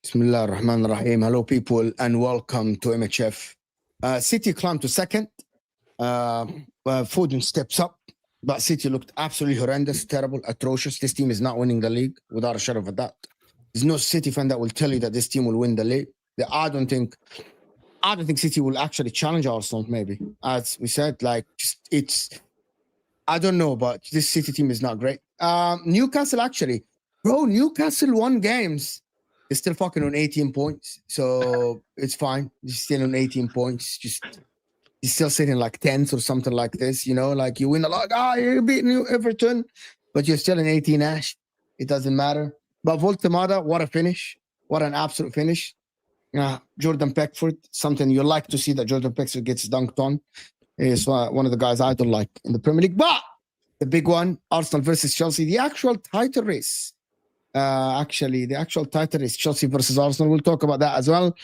Bismillah ar-Rahman ar-Rahim. Hello, people, and welcome to MHF. City climbed to second. Foden steps up, but City looked absolutely horrendous, terrible, atrocious. This team is not winning the league without a shadow of a doubt. There's no City fan that will tell you that this team will win the league. I don't think City will actually challenge Arsenal. Maybe, as we said, I don't know, but this City team is not great. Newcastle Newcastle won games. They're still fucking on 18 points, so it's fine. They're still on 18 points. He's still sitting like 10th or something like this, like you win a lot. You're beating Everton, but you're still in 18 ash. It doesn't matter. But Voltemada, what a finish. What an absolute finish. Jordan Pickford, something you like to see that Jordan Pickford gets dunked on. He's one of the guys I don't like in the Premier League. But the big one, Arsenal versus Chelsea, the actual title race. The actual title is Chelsea versus Arsenal. We'll talk about that as well.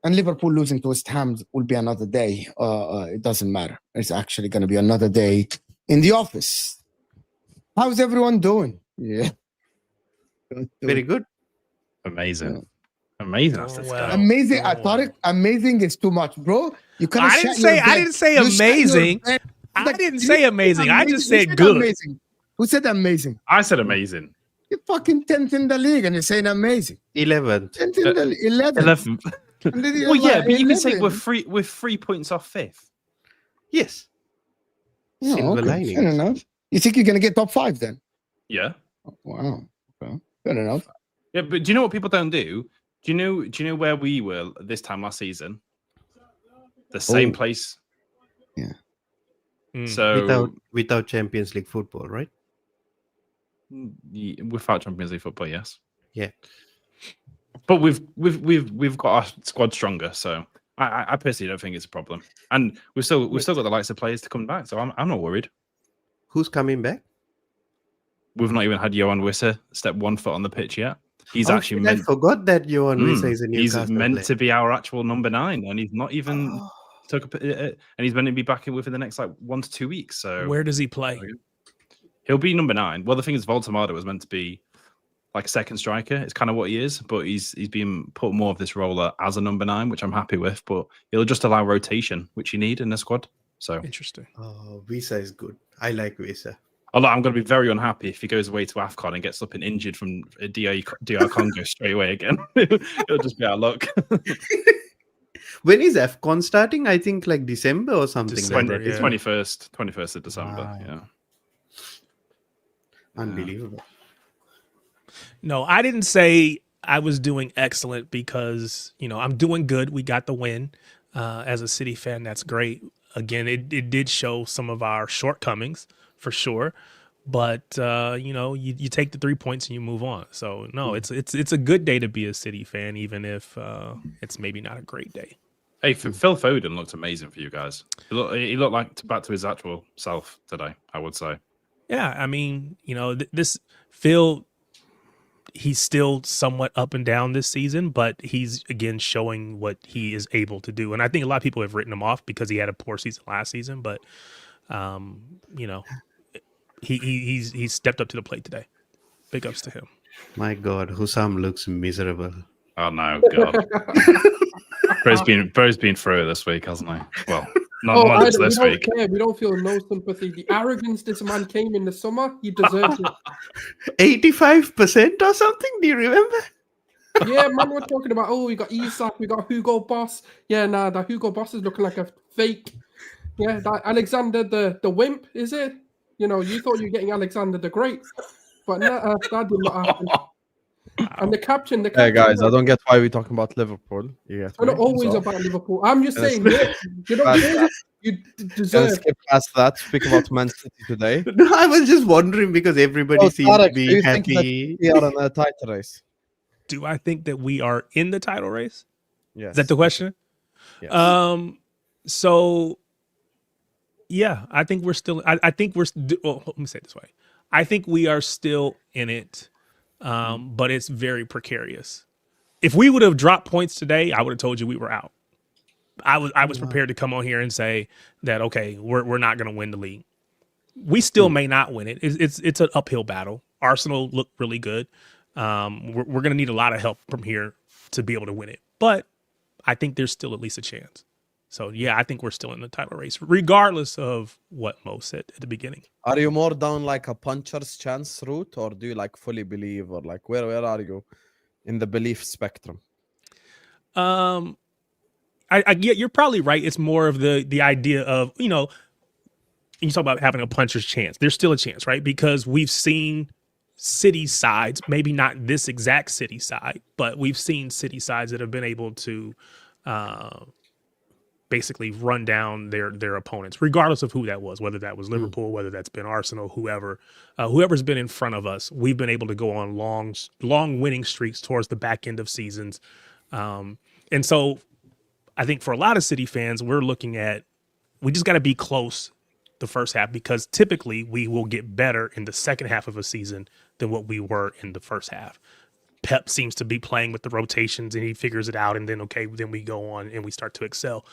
And Liverpool losing to West Ham will be another day. It doesn't matter. It's actually going to be another day in the office. How's everyone doing? Yeah. Very good. Amazing. Amazing. Amazing. I thought amazing is too much, bro. You can't. I didn't say amazing. I didn't say amazing. I just said good. Amazing. Who said amazing? I said amazing. You're fucking 10th in the league and you're saying amazing. 11th. 10th in the 11th. Well, yeah, but you can say we're 3 points off 5th. Yes. Silver lining. Fair enough. You think you're going to get top 5 then? Yeah. Oh, wow. Okay. Fair enough. Yeah, but do you know what people don't do? Do you know where we were this time last season? The same place. Yeah. So without Champions League football, right? Without Champions League football, yes. Yeah. But we've got our squad stronger, so I personally don't think it's a problem. And we've still got the likes of players to come back, so I'm not worried. Who's coming back? We've not even had Johan Wissa step 1 foot on the pitch yet. He's I forgot that Johan Wissa is a Newcastle He's meant player. to be our actual number 9, and he's not even and he's meant to be back within the next 1 to 2 weeks. So where does he play? He'll be number 9. Well, the thing is, Voltemada was meant to be like a second striker. It's kind of what he is, but he's being put more of this role as a number 9, which I'm happy with. But it'll just allow rotation, which you need in the squad. So interesting. Oh, Wissa is good. I like Wissa. Although I'm going to be very unhappy if he goes away to AFCON and gets up and injured from DR Congo straight away again. It'll just be our luck. When is AFCON starting? I think like December or something. December, It's 21st of December. Wow. Yeah. Unbelievable. No, I didn't say I was doing excellent because, I'm doing good. We got the win. As a City fan, that's great. Again, it did show some of our shortcomings for sure. But, you take the 3 points and you move on. So, no, it's a good day to be a City fan, even if it's maybe not a great day. Hey, Phil Foden looked amazing for you guys. He looked like back to his actual self today, I would say. Yeah, I mean, this Phil, he's still somewhat up and down this season, but he's again showing what he is able to do. And I think a lot of people have written him off because he had a poor season last season, but he stepped up to the plate today. Big ups to him. My God, Hussam looks miserable. Oh no, God. Bro's been through it this week, hasn't he? Well, not just this week. Care. We don't feel no sympathy. The arrogance this man came in the summer, he deserves it. 85% or something? Do you remember? Yeah, man, we're talking about, we got Isak, we got Hugo Boss. Yeah, nah, that Hugo Boss is looking like a fake. Yeah, that Alexander the Wimp, is it? You thought you were getting Alexander the Great, but that did not happen. And the captain. Hey guys, I don't get why we're talking about Liverpool. We're not always about Liverpool. I'm just saying, you deserve. Skip past that. Speak about Man City today. No, I was just wondering because everybody seems to be happy. We are in a title race. Do I think that we are in the title race? Yes. Is that the question? Yes. So, yeah, I think we're still. I think we're. Well, let me say it this way. I think we are still in it. But it's very precarious. If we would have dropped points today, I would have told you we were out. I was prepared to come on here and say that, okay, we're not going to win the league. We still may not win it. It's an uphill battle. Arsenal look really good. We're going to need a lot of help from here to be able to win it. But I think there's still at least a chance. So, yeah, I think we're still in the title race, regardless of what Mo said at the beginning. Are you more down like a puncher's chance route, or do you fully believe, or where are you in the belief spectrum? I get you're probably right. It's more of the idea of, you talk about having a puncher's chance. There's still a chance, right? Because we've seen City sides, maybe not this exact City side, but we've seen City sides that have been able to basically run down their opponents, regardless of who that was, whether that was Liverpool, whether that's been Arsenal, whoever's been in front of us. We've been able to go on long winning streaks towards the back end of seasons. And so I think for a lot of City fans, we're looking at, we just got to be close the first half, because typically we will get better in the second half of a season than what we were in the first half. Pep seems to be playing with the rotations and he figures it out. And then, then we go on and we start to excel.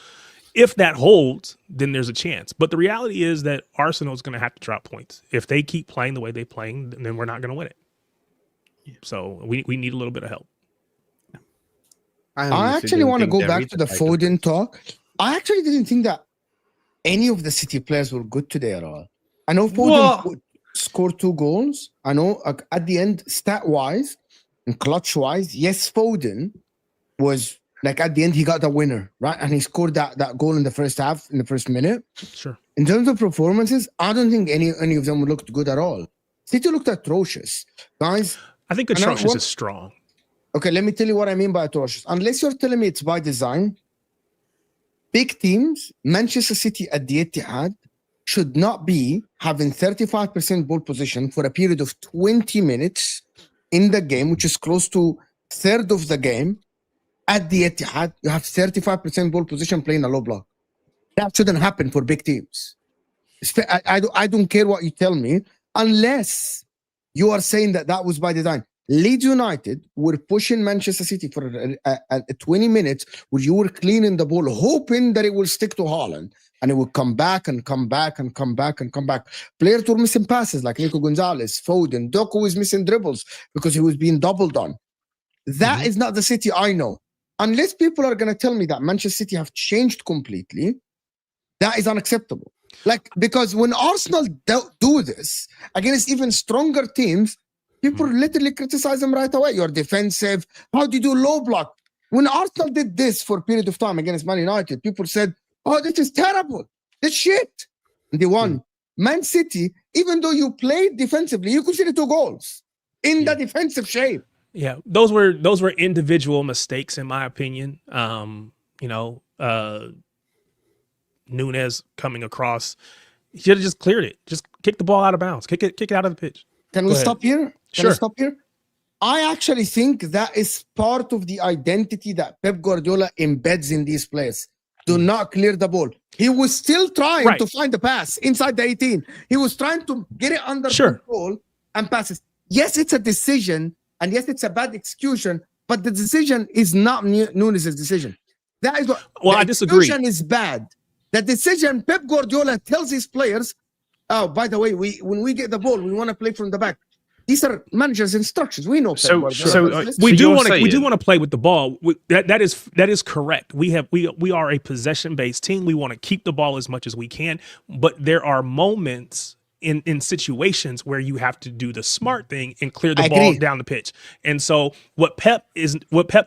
If that holds, then there's a chance. But the reality is that Arsenal is going to have to drop points. If they keep playing the way they're playing, then we're not going to win it. Yeah. So we need a little bit of help. I actually want to go back to the Foden talk. I actually didn't think that any of the City players were good today at all. I know Foden scored 2 goals. I know at the end, stat-wise, and clutch-wise, yes, Foden was at the end he got the winner, right? And he scored that goal in the first half, in the first minute. Sure. In terms of performances, I don't think any of them looked good at all. City looked atrocious, guys. I think atrocious is strong. Okay, let me tell you what I mean by atrocious. Unless you're telling me it's by design, big teams, Manchester City at the Etihad, should not be having 35% ball position for a period of 20 minutes in the game, which is close to third of the game. At the Etihad, you have 35% ball position playing a low block. That shouldn't happen for big teams. I don't care what you tell me, unless you are saying that was by design. Leeds United were pushing Manchester City for 20 minutes where you were cleaning the ball, hoping that it will stick to Haaland and it will come back and come back and come back and come back. Players were missing passes like Nico Gonzalez, Foden. Doku was missing dribbles because he was being doubled on. That is not the City I know. Unless people are going to tell me that Manchester City have changed completely, that is unacceptable. Because when Arsenal do this against even stronger teams, people literally criticize them right away. You're defensive. How do you do low block? When Arsenal did this for a period of time against Man United, people said, oh, this is terrible. This shit. And they won. Man City, even though you played defensively, you conceded 2 goals in the defensive shape. Yeah, those were individual mistakes in my opinion. Nunez coming across, he should have just cleared it. Just kick the ball out of bounds. Kick it out of the pitch. Can Go we ahead. stop here? Can I Sure. stop here? I actually think that is part of the identity that Pep Guardiola embeds in these players. Do not clear the ball. He was still trying Right. to find the pass inside the 18. He was trying to get it under Sure. control and passes. Yes, it's a decision, and yes, it's a bad execution, but the decision is not Nunes' decision. That is what. Well, the I disagree. execution is bad. The decision, Pep Guardiola tells his players, "Oh, by the way, when we get the ball, we want to play from the back." These are managers' instructions. We know. Pep So- Guardiola so, does this. We So do you're want to saying- play with the ball. That is correct. We are a possession based team. We want to keep the ball as much as we can, but there are moments in situations where you have to do the smart thing and clear the I ball agree. down the pitch. And so what Pep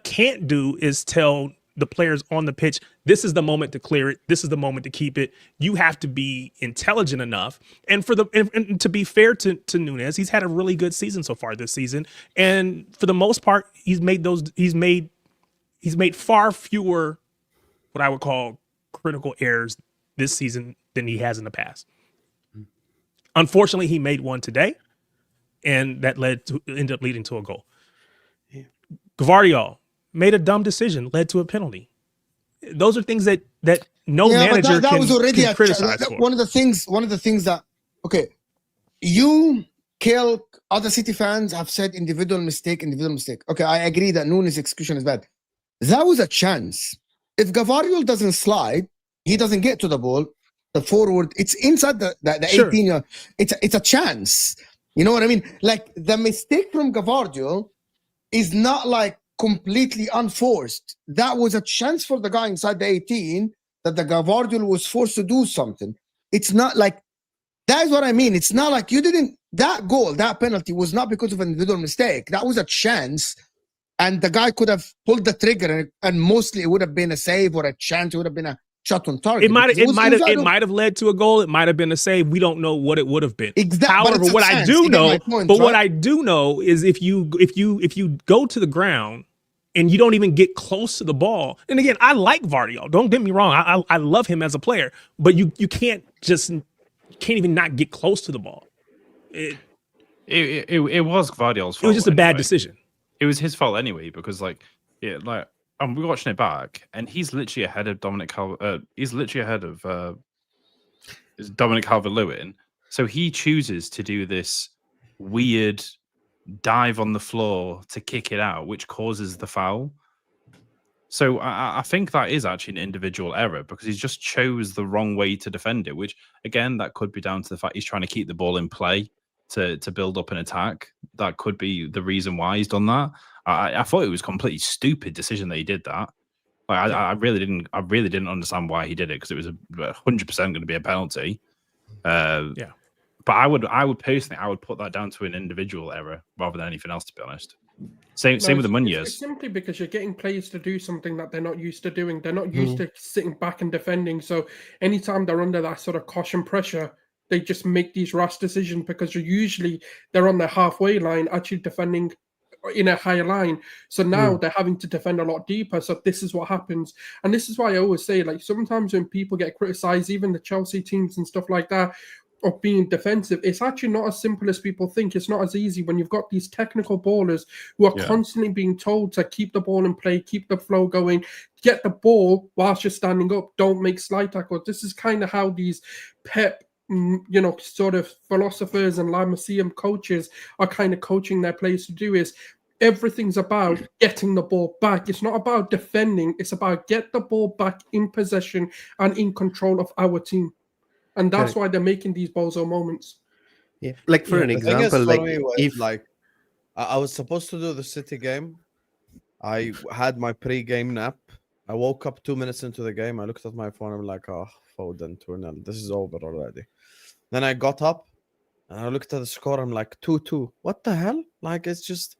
can't do is tell the players on the pitch, this is the moment to clear it. This is the moment to keep it. You have to be intelligent enough. And and to be fair to Nunez, he's had a really good season so far this season. And for the most part, he's made far fewer what I would call critical errors this season than he has in the past. Unfortunately, he made one today, and that ended up leading to a goal. Guardiola made a dumb decision, led to a penalty. Those are things that no Yeah, but manager that was already can criticize for. one of the things that you kill other City fans have said individual mistake. Okay, I agree that Nunes' execution is bad. That was a chance. If Guardiola doesn't slide, he doesn't get to the ball. The forward, it's inside the Sure. 18. It's a chance. You know what I mean? Like the mistake from Guardiola is not like completely unforced. That was a chance for the guy inside the 18 that the Guardiola was forced to do something. It's not like that is what I mean. It's not like you didn't that goal, that penalty was not because of an individual mistake. That was a chance, and the guy could have pulled the trigger, and mostly it would have been a save or a chance. It would have been a shot on target. It might Because have led to a goal. It might have been a save. We don't know what it would have been. Exactly. However, what I do know, what I do know is if you go to the ground and you don't even get close to the ball. And again, I like Guardiola. Don't get me wrong. I love him as a player, but you can't even not get close to the ball. It was Guardiola's fault. It was just a bad anyway. decision. It was his fault anyway because we're watching it back, and he's literally ahead of Dominic Calvert-Lewin. So he chooses to do this weird dive on the floor to kick it out, which causes the foul. So I think that is actually an individual error because he's just chose the wrong way to defend it, which again, that could be down to the fact he's trying to keep the ball in play to build up an attack. That could be the reason why he's done that. I thought it was a completely stupid decision that he did that. Like I really didn't understand why he did it because it was 100% going to be a penalty. Yeah. But I would personally put that down to an individual error rather than anything else, to be honest. Same with the Munoz. It's simply because you're getting players to do something that they're not used to doing. They're not used to sitting back and defending. So anytime they're under that sort of caution pressure, they just make these rash decisions because they're on their halfway line, actually defending in a higher line. So now they're having to defend a lot deeper. So this is what happens. And this is why I always say, like, sometimes when people get criticized, even the Chelsea teams and stuff like that, of being defensive, it's actually not as simple as people think. It's not as easy when you've got these technical ballers who are constantly being told to keep the ball in play, keep the flow going, get the ball whilst you're standing up, don't make slide tackles. This is kind of how these Pep, sort of philosophers and La Masia coaches are kind of coaching their players to do is everything's about getting the ball back. It's not about defending. It's about get the ball back in possession and in control of our team. And that's why they're making these bozo moments. Yeah, like for an example, I was supposed to do the City game. I had my pre-game nap. I woke up 2 minutes into the game. I looked at my phone. I'm like, oh, Foden 2-0. This is over already. Then I got up and I looked at the score. I'm like 2-2. What the hell? Like, it's just,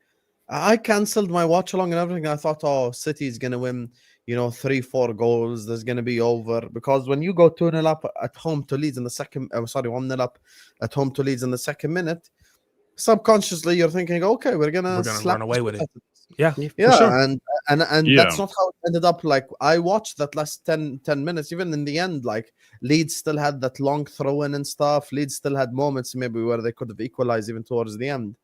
I cancelled my watch along and everything. I thought, oh, City is going to win, 3-4 goals. There's going to be over. Because when you go 2-0 up at home to Leeds in the second, 1-0 up at home to Leeds in the second minute, subconsciously you're thinking, okay, we're gonna run away with it. Yeah, for yeah, sure. and Yeah. that's not how it ended up. Like, I watched that last 10 minutes. Even in the end, like, Leeds still had that long throw in and stuff. Leeds still had moments maybe where they could have equalized even towards the end.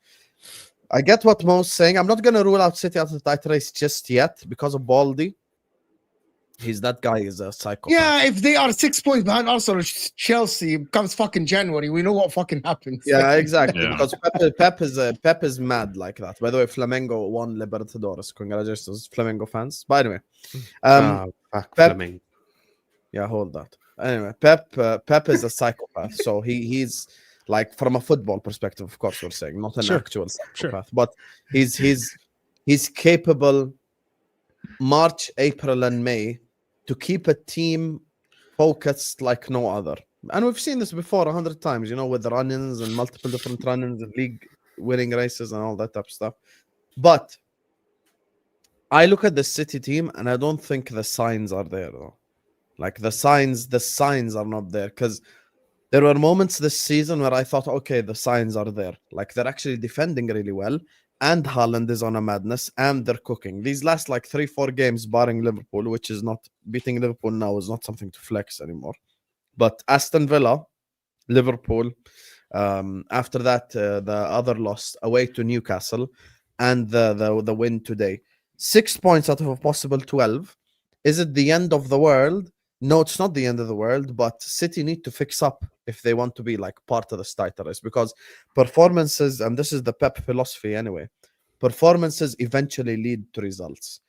I get what Mo's saying. I'm not gonna rule out City out of the title race just yet because of Baldy. That guy is a psychopath. Yeah, if they are 6 points behind Arsenal, Chelsea comes fucking January, we know what fucking happens. Yeah, exactly. Yeah. Because Pep is mad like that. By the way, Flamengo won Libertadores. Congratulations, Flamengo fans. But anyway, Fuck Pep- Fleming. yeah, hold that. Anyway, Pep is a psychopath. So he's like, from a football perspective, of course, we're saying, not an Sure. actual psychopath, but he's capable March, April, and May to keep a team focused like no other. And we've seen this before 100 times, you know, with the run-ins and multiple different run-ins and league winning races and all that type of stuff. But I look at the City team and I don't think the signs are there, though. Like, the signs are not there, because there were moments this season where I thought, okay, the signs are there. Like, they're actually defending really well, and Haaland is on a madness, and they're cooking. These last, like, 3-4 games, barring Liverpool, which is not beating Liverpool now, is not something to flex anymore. But Aston Villa, Liverpool, after that, the other loss away to Newcastle, and the win today. 6 points out of a possible 12. Is it the end of the world? No, it's not the end of the world, but City need to fix up if they want to be like part of the title race, because performances, and this is the Pep philosophy anyway, performances eventually lead to results.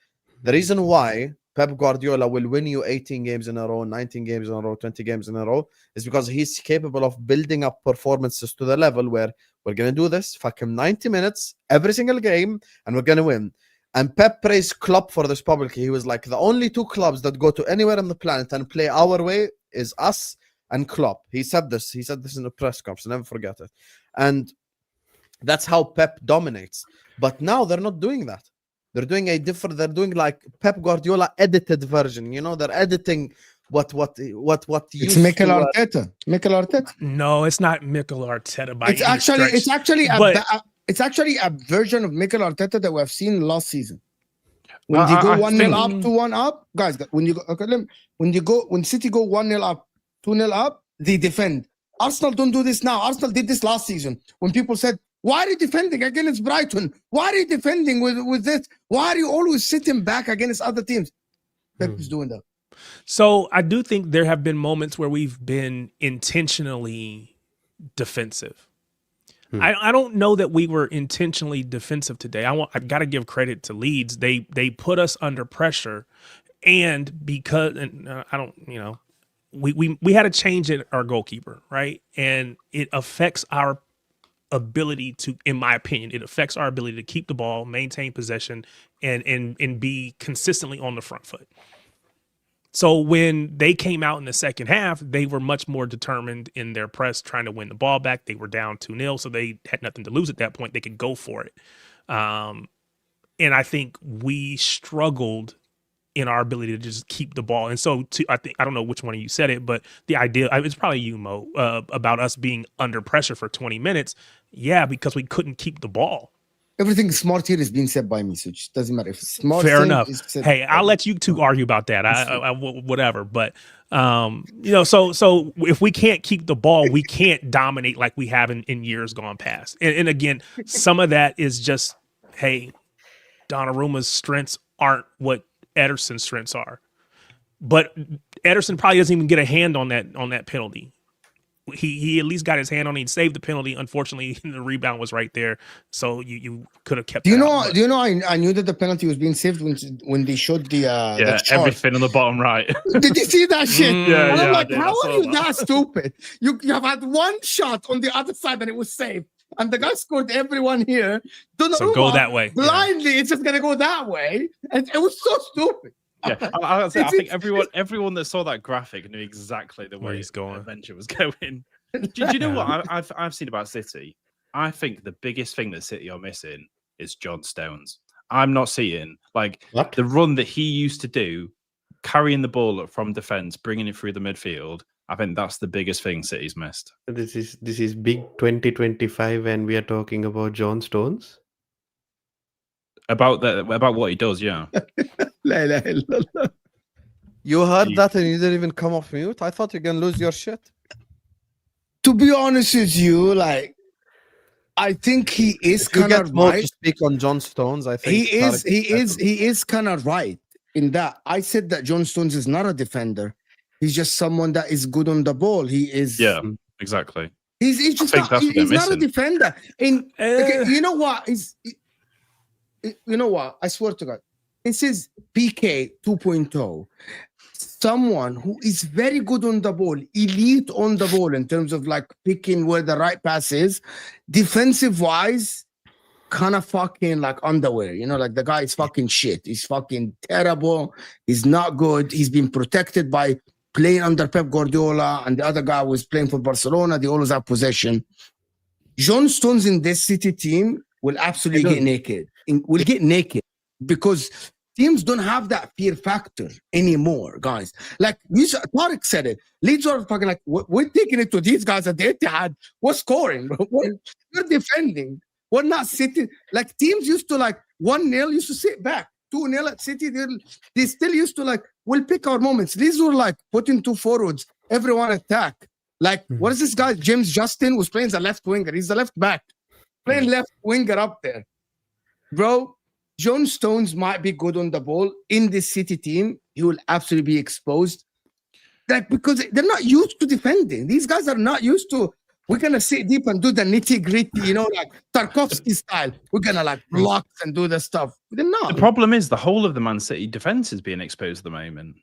The reason why Pep Guardiola will win you 18 games in a row, 19 games in a row, 20 games in a row is because he's capable of building up performances to the level where we're going to do this, fuck him 90 minutes every single game, and we're going to win. And Pep praised Klopp for this publicly. He was like, the only two clubs that go to anywhere on the planet and play our way is us and Klopp. He said this in a press conference. I'll never forget it. And that's how Pep dominates. But now they're not doing that. They're doing they're doing like Pep Guardiola edited version. You know, they're editing what It's Mikel Arteta. Mikel Arteta. No, it's not Mikel Arteta by It's any actually stretch. it's actually a version of Mikel Arteta that we have seen last season. When I you go 1-0 think- up, 2-1 up, guys. When City go 1-0 up, 2-0 up, they defend. Arsenal don't do this now. Arsenal did this last season when people said, "Why are you defending against Brighton? Why are you defending with this? Why are you always sitting back against other teams?" Pep is doing that. So I do think there have been moments where we've been intentionally defensive. I don't know that we were intentionally defensive today. I've got to give credit to Leeds. They put us under pressure, and because I don't, you know, we had a change in our goalkeeper, right? And it affects our ability to, in my opinion, it affects our ability to keep the ball, maintain possession, and be consistently on the front foot. So when they came out in the second half, they were much more determined in their press, trying to win the ball back. They were down 2-0, so they had nothing to lose at that point. They could go for it. And I think we struggled in our ability to just keep the ball. And so I don't know which one of you said it, but the idea, it's probably you, Mo, about us being under pressure for 20 minutes. Yeah, because we couldn't keep the ball. Everything smart here is being said by me, so it just doesn't matter if it's smart. Fair enough. Hey, I'll let you two argue about that. Whatever. But you know, so if we can't keep the ball, we can't dominate like we have in years gone past. And again, some of that is just, hey, Donnarumma's strengths aren't what Ederson's strengths are. But Ederson probably doesn't even get a hand on that penalty. He at least got his hand on it. He saved the penalty. Unfortunately, the rebound was right there, so you could have kept. Do you know? I knew that the penalty was being saved when they showed the everything on the bottom right. Did you see that shit? Yeah, and I'm like, I how saw are you that stupid? You have had one shot on the other side and it was saved, and the guy scored everyone here. So go that way. Blindly, it's just gonna go that way, and it was so stupid. Yeah, I think everyone that saw that graphic knew exactly the way he's going. Adventure was going. Do you know what I've seen about City? I think the biggest thing that City are missing is John Stones. I'm not seeing the run that he used to do, carrying the ball from defense, bringing it through the midfield. I think that's the biggest thing City's missed. This is big 2025, and we are talking about John Stones. About what he does, yeah. You heard that and you didn't even come off mute? I thought you're going to lose your shit. To be honest with you, like, I think he is If you kind get of more right. to speak on John Stones, I think He is kind of right in that. I said that John Stones is not a defender. He's just someone that is good on the ball. He is. Yeah, exactly. He's just think not. that's what they're He's not a missing. defender. And okay, you know what? You know what? I swear to God, this is PK 2.0. Someone who is very good on the ball, elite on the ball in terms of like picking where the right pass is, defensive wise, kind of fucking like underwear. You know, like the guy is fucking shit. He's fucking terrible. He's not good. He's been protected by playing under Pep Guardiola, and the other guy was playing for Barcelona. They always have possession. John Stones in this City team will absolutely get naked. Will get naked because teams don't have that fear factor anymore, guys. Like Tarek said it. Leeds are fucking like, we're taking it to these guys at the Etihad. We're scoring, bro. We're defending. We're not sitting. Like teams used to like 1-0 used to sit back. 2-0 at City, they still used to like, we'll pick our moments. These were like putting two forwards, everyone attack. Like, what is this guy? James Justin was playing the left winger. He's the left back. Playing left winger up there. Bro, John Stones might be good on the ball. In this City team, he will absolutely be exposed. Like, because they're not used to defending. These guys are not used to, we're going to sit deep and do the nitty-gritty, you know, like Tarkovsky style. We're going to like block and do the stuff. They're not. The problem is the whole of the Man City defense is being exposed at the moment.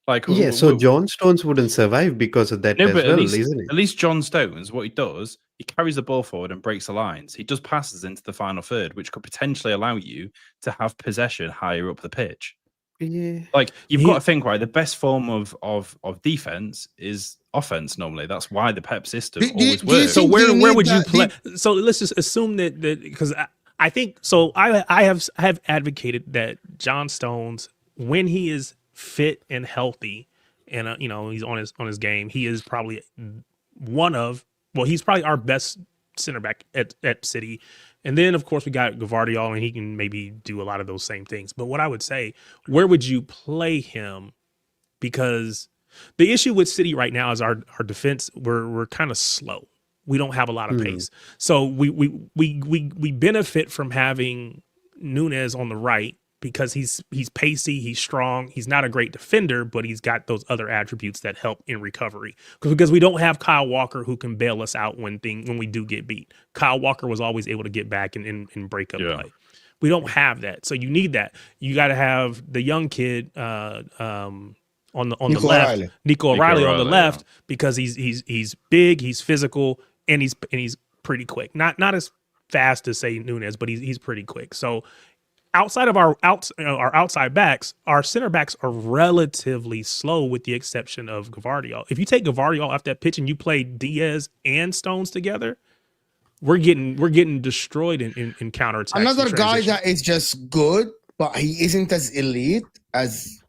Like, Yeah, so John Stones wouldn't survive because of that no, as but well, isn't it? At least John Stones, what he does, he carries the ball forward and breaks the lines. He does passes into the final third, which could potentially allow you to have possession higher up the pitch. Yeah. Like, you've got to think, right, the best form of defense is offense normally. That's why the Pep system always works. So where would you play? So let's just assume that because I think so. I have advocated that John Stones, when he is fit and healthy, and you know, he's on his game, he is probably he's probably our best center back at City. And then of course we got Guardiola, and he can maybe do a lot of those same things. But what I would say, where would you play him? Because the issue with City right now is our defense. We're kind of slow. We don't have a lot of pace. So we benefit from having Nunez on the right because he's pacey, he's strong, he's not a great defender, but he's got those other attributes that help in recovery. Because we don't have Kyle Walker who can bail us out when we do get beat. Kyle Walker was always able to get back and break up play. We don't have that, so you need that. You got to have the young kid on the left, Nico O'Reilly on the left, because he's big, he's physical, and he's pretty quick. Not as fast as say Nunez, but he's pretty quick. So outside of our outside backs, our center backs are relatively slow, with the exception of Guardiola. If you take Guardiola off that pitch and you play Diaz and Stones together, we're getting destroyed in counterattacks. Another guy that is just good, but he isn't as elite as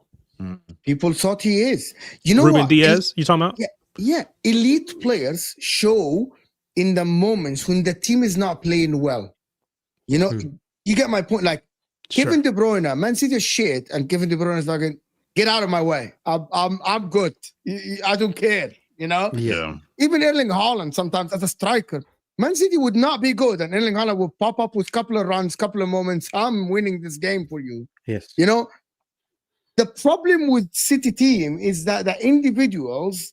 people thought he is. You know, Ruben Diaz, you talking about? Yeah. Elite players show in the moments when the team is not playing well. You know, you get my point. Like, Kevin De Bruyne, Man City is shit, and Kevin De Bruyne is like, get out of my way. I'm good. I don't care. You know. Yeah. Even Erling Haaland sometimes as a striker, Man City would not be good, and Erling Haaland would pop up with a couple of runs, couple of moments. I'm winning this game for you. Yes. You know, the problem with City team is that the individuals,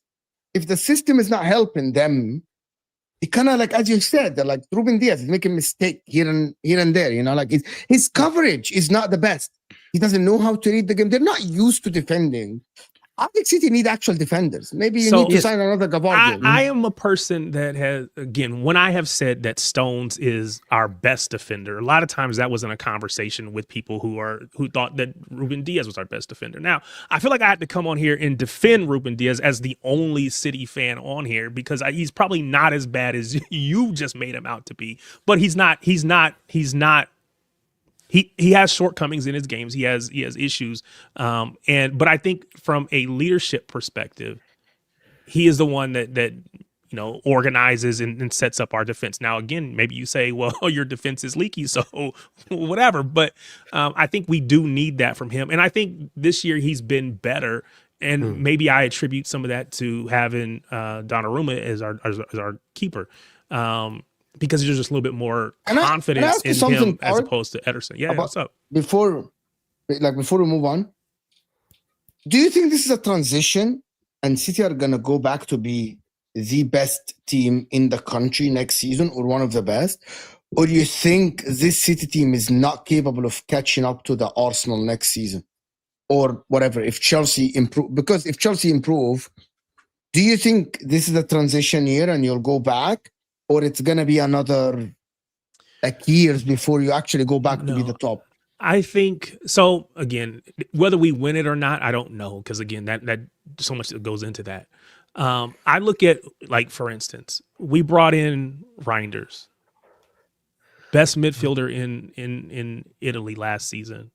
if the system is not helping them, it kind of like, as you said, they're like Ruben Diaz is making mistake here and there. You know, like his coverage is not the best. He doesn't know how to read the game. They're not used to defending. I think City need actual defenders. Maybe you need to sign another Gavardio. I am a person that has, again, when I have said that Stones is our best defender, a lot of times that was in a conversation with people who thought that Ruben Diaz was our best defender. Now, I feel like I had to come on here and defend Ruben Diaz as the only City fan on here, because he's probably not as bad as you just made him out to be. But he's not. He has shortcomings in his games. He has issues. But I think from a leadership perspective, he is the one that organizes and sets up our defense. Now, again, maybe you say, well, your defense is leaky, so whatever. But I think we do need that from him. And I think this year he's been better. And maybe I attribute some of that to having Donnarumma as our keeper. Because there's just a little bit more confidence in him as opposed to Ederson. Yeah, what's up? Before we move on, do you think this is a transition and City are going to go back to be the best team in the country next season or one of the best? Or do you think this City team is not capable of catching up to the Arsenal next season? Or whatever, if Chelsea improve? Because if Chelsea improve, do you think this is a transition year and you'll go back? Or it's going to be another years before you actually go back to be the top? I think so. Again, whether we win it or not, I don't know. Because again, that so much that goes into that. I look at, like, for instance, we brought in Reinders, best midfielder in Italy last season.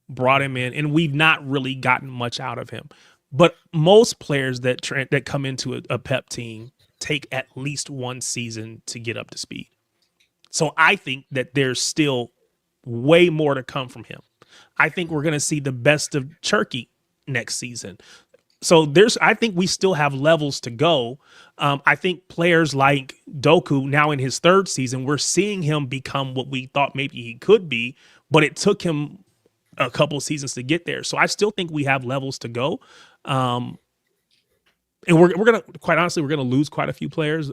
Brought him in, and we've not really gotten much out of him. But most players that come into a Pep team take at least one season to get up to speed. So I think that there's still way more to come from him. I think we're going to see the best of Turkey next season. So I think we still have levels to go. I think players like Doku, now in his third season, we're seeing him become what we thought maybe he could be, but it took him a couple of seasons to get there. So I still think we have levels to go. And we're going to, quite honestly, we're going to lose quite a few players.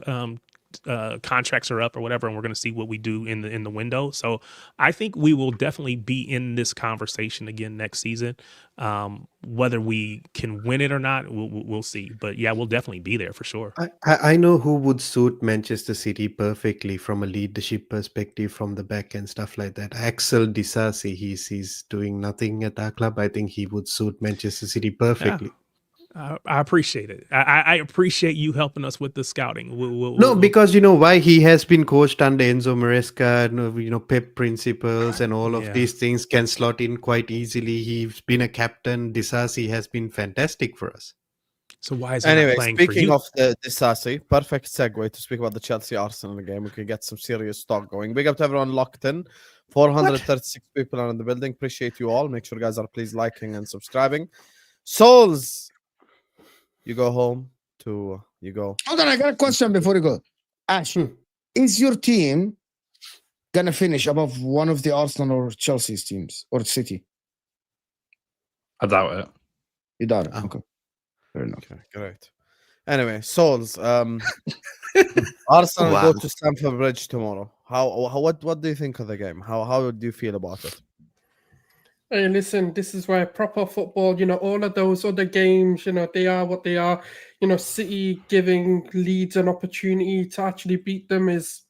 Contracts are up or whatever, and we're going to see what we do in the window. So I think we will definitely be in this conversation again next season. Whether we can win it or not, we'll see. But yeah, we'll definitely be there for sure. I know who would suit Manchester City perfectly from a leadership perspective, from the back and stuff like that. Axel Disasi, he's doing nothing at our club. I think he would suit Manchester City perfectly. Yeah. I appreciate it. I appreciate you helping us with the scouting. Because you know why? He has been coached under Enzo Maresca, Pep principles and all of these things can slot in quite easily. He's been a captain. Disasi has been fantastic for us. So why is he not playing for you? Speaking of the Disasi, perfect segue to speak about the Chelsea-Arsenal game. We can get some serious talk going. Big up to everyone locked in. 436 people are in the building. Appreciate you all. Make sure you guys are please liking and subscribing. Souls, you go home to you go. Hold on, I got a question before you go. Ash, is your team gonna finish above one of the Arsenal or Chelsea's teams or City? I doubt it. You doubt it? Okay, fair enough. Okay, great. Anyway, Souls, Arsenal go to Stamford Bridge tomorrow. What do you think of the game? How do you feel about it? Hey, listen, this is where proper football, all of those other games, they are what they are. City giving Leeds an opportunity to actually beat them is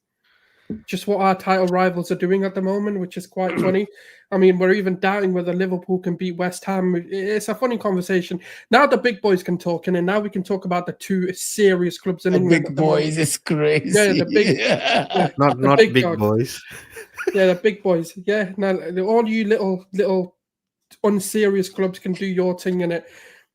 just what our title rivals are doing at the moment, which is quite funny. I mean, we're even doubting whether Liverpool can beat West Ham. It's a funny conversation. Now the big boys can talk, and now we can talk about the two serious clubs in England. Big boys, it's crazy. Yeah, the big, not big boys. Yeah, the big boys. Yeah, now all you little unserious clubs can do your thing in it.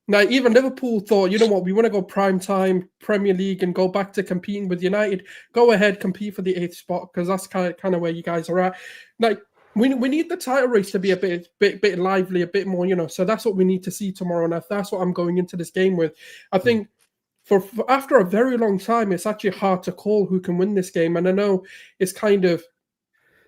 Now, even Liverpool thought, you know what, we want to go prime time Premier League and go back to competing with United. Go ahead, compete for the 8th spot, because that's kind of where you guys are at. Like, we need the title race to be a bit lively, a bit more, so that's what we need to see tomorrow. And that's what I'm going into this game with. I think for after a very long time, it's actually hard to call who can win this game. And I know it's kind of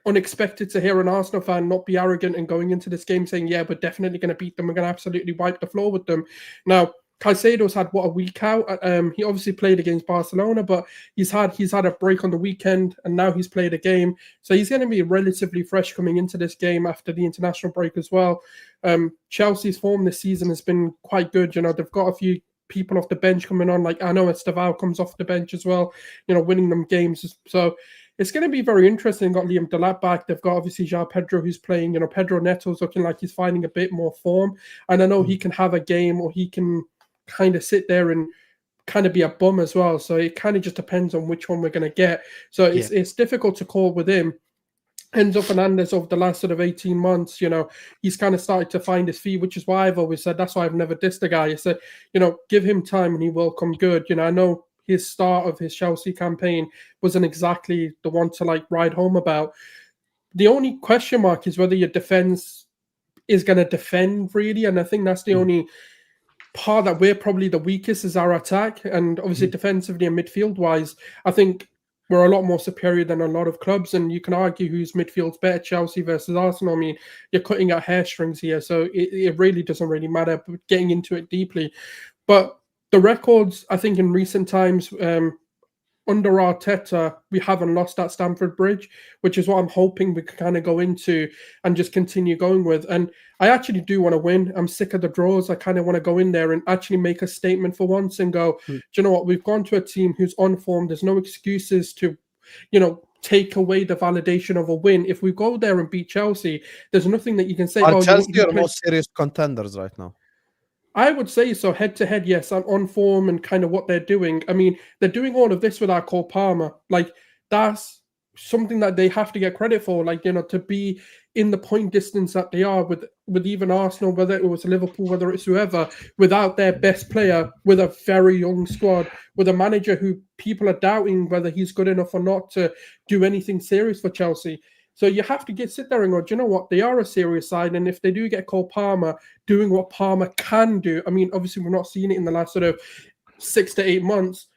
unexpected to hear an Arsenal fan not be arrogant and going into this game saying, yeah, we're definitely going to beat them. We're going to absolutely wipe the floor with them. Now, Caicedo's had a week out. He obviously played against Barcelona, but he's had a break on the weekend, and now he's played a game. So he's going to be relatively fresh coming into this game after the international break as well. Chelsea's form this season has been quite good. They've got a few people off the bench coming on. Like I know Estevao comes off the bench as well, winning them games. So it's going to be very interesting. Got Liam Delap back. They've got obviously João Pedro who's playing. Pedro Neto's looking like he's finding a bit more form. And I know he can have a game, or he can kind of sit there and kind of be a bum as well. So it kind of just depends on which one we're going to get. So it's difficult to call with him. Enzo Fernandez over the last sort of 18 months, he's kind of started to find his feet, which is why I've always said, that's why I've never dissed the guy. I said, give him time and he will come good. I know his start of his Chelsea campaign wasn't exactly the one to like ride home about. The only question mark is whether your defense is going to defend really. And I think that's the only part that we're probably the weakest is our attack. And obviously defensively and midfield wise, I think we're a lot more superior than a lot of clubs. And you can argue whose midfield's better, Chelsea versus Arsenal. I mean, you're cutting at hairstrings here. So it really doesn't really matter getting into it deeply. But the records, I think in recent times, under Arteta, we haven't lost at Stamford Bridge, which is what I'm hoping we can kind of go into and just continue going with. And I actually do want to win. I'm sick of the draws. I kind of want to go in there and actually make a statement for once and go, do you know what? We've gone to a team who's on form. There's no excuses to, take away the validation of a win. If we go there and beat Chelsea, there's nothing that you can say. Are Chelsea are most serious contenders right now? I would say so. Head to head, yes. I'm on form and kind of what they're doing. I mean, they're doing all of this without Cole Palmer. Like, that's something that they have to get credit for. Like, to be in the point distance that they are with even Arsenal, whether it was Liverpool, whether it's whoever, without their best player, with a very young squad, with a manager who people are doubting whether he's good enough or not to do anything serious for Chelsea. So you have to sit there and go, do you know what? They are a serious side. And if they do get Cole Palmer doing what Palmer can do, I mean, obviously we're not seeing it in the last sort of 6 to 8 months.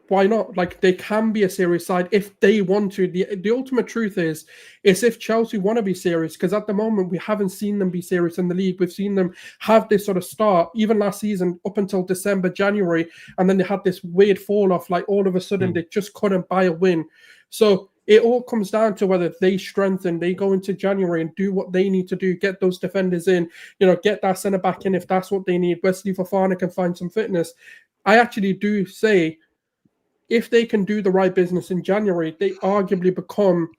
Why not? Like, they can be a serious side if they want to. The ultimate truth is if Chelsea want to be serious, because at the moment we haven't seen them be serious in the league. We've seen them have this sort of start, even last season, up until December, January, and then they had this weird fall off. Like, all of a sudden they just couldn't buy a win. So it all comes down to whether they strengthen, they go into January and do what they need to do, get those defenders in, get that centre back in if that's what they need. Wesley Fofana can find some fitness. I actually do say if they can do the right business in January, they arguably become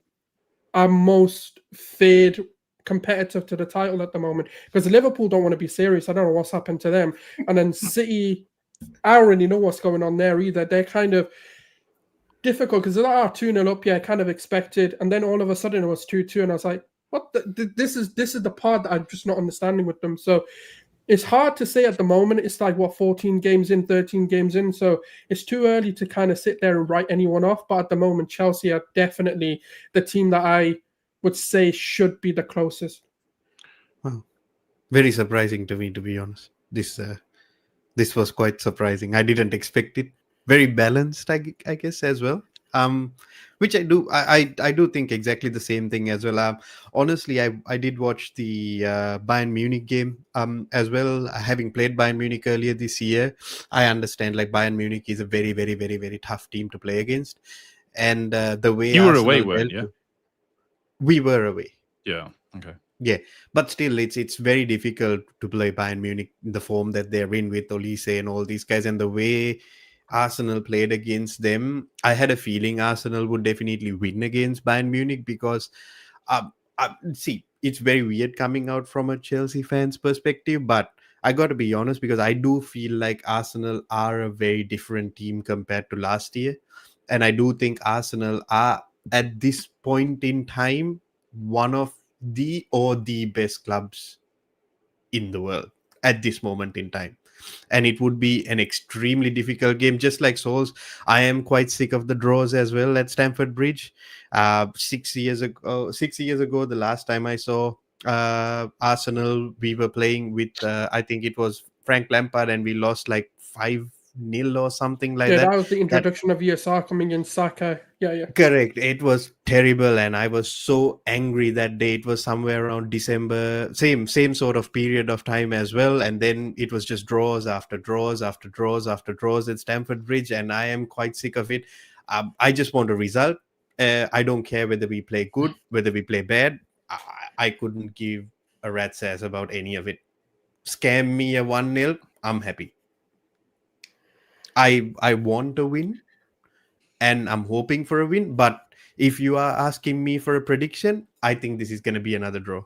our most feared competitor to the title at the moment. Because Liverpool don't want to be serious. I don't know what's happened to them. And then City, I don't really know what's going on there either. They're kind of difficult because they are 2-0 up, yeah, kind of expected, and then all of a sudden it was 2-2, and I was like, what this is the part that I'm just not understanding with them. So it's hard to say at the moment. It's like 14 games in, 13 games in, so it's too early to kind of sit there and write anyone off. But at the moment, Chelsea are definitely the team that I would say should be the closest. Wow. Very surprising to me, to be honest. This was quite surprising. I didn't expect it. Very balanced, I guess, as well. Which I do. I do think exactly the same thing as well. Honestly, I did watch the Bayern Munich game as well. Having played Bayern Munich earlier this year, I understand like Bayern Munich is a very, very, very, very tough team to play against. And the way you were away, weren't you? We were away. Yeah. Okay. Yeah, but still, it's very difficult to play Bayern Munich in the form that they're in with Olise and all these guys, and the way Arsenal played against them, I had a feeling Arsenal would definitely win against Bayern Munich because, see, it's very weird coming out from a Chelsea fan's perspective, but I got to be honest because I do feel like Arsenal are a very different team compared to last year. And I do think Arsenal are, at this point in time, one of the best clubs in the world at this moment in time. And it would be an extremely difficult game, just like Souls. I am quite sick of the draws as well at Stamford Bridge. 6 years ago, the last time I saw Arsenal, we were playing with, I think it was Frank Lampard, and we lost like 5-0 or something like that. Yeah, that was the introduction of ESR coming in, Saka. Yeah. Correct. It was terrible, and I was so angry that day. It was somewhere around December, same sort of period of time as well. And then it was just draws after draws after draws after draws at Stamford Bridge, and I am quite sick of it. I just want a result. I don't care whether we play good, whether we play bad. I couldn't give a rat's ass about any of it. Scam me a 1-0, I'm happy. I want a win. And I'm hoping for a win. But if you are asking me for a prediction, I think this is going to be another draw.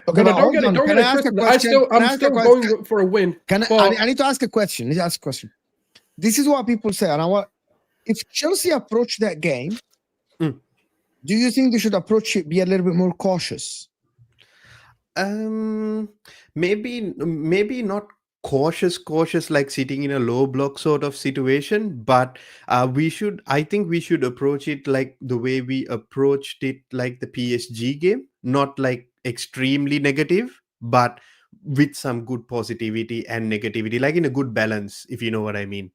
Okay, but don't get it twisted. I'm still going for a win. I need to ask a question. This is what people say. And if Chelsea approach that game Do you think they should approach it, be a little bit more cautious? Maybe not cautious like sitting in a low block sort of situation, but I think we should approach it like the way we approached it like the PSG game, not like extremely negative, but with some good positivity and negativity, like in a good balance, if you know what I mean.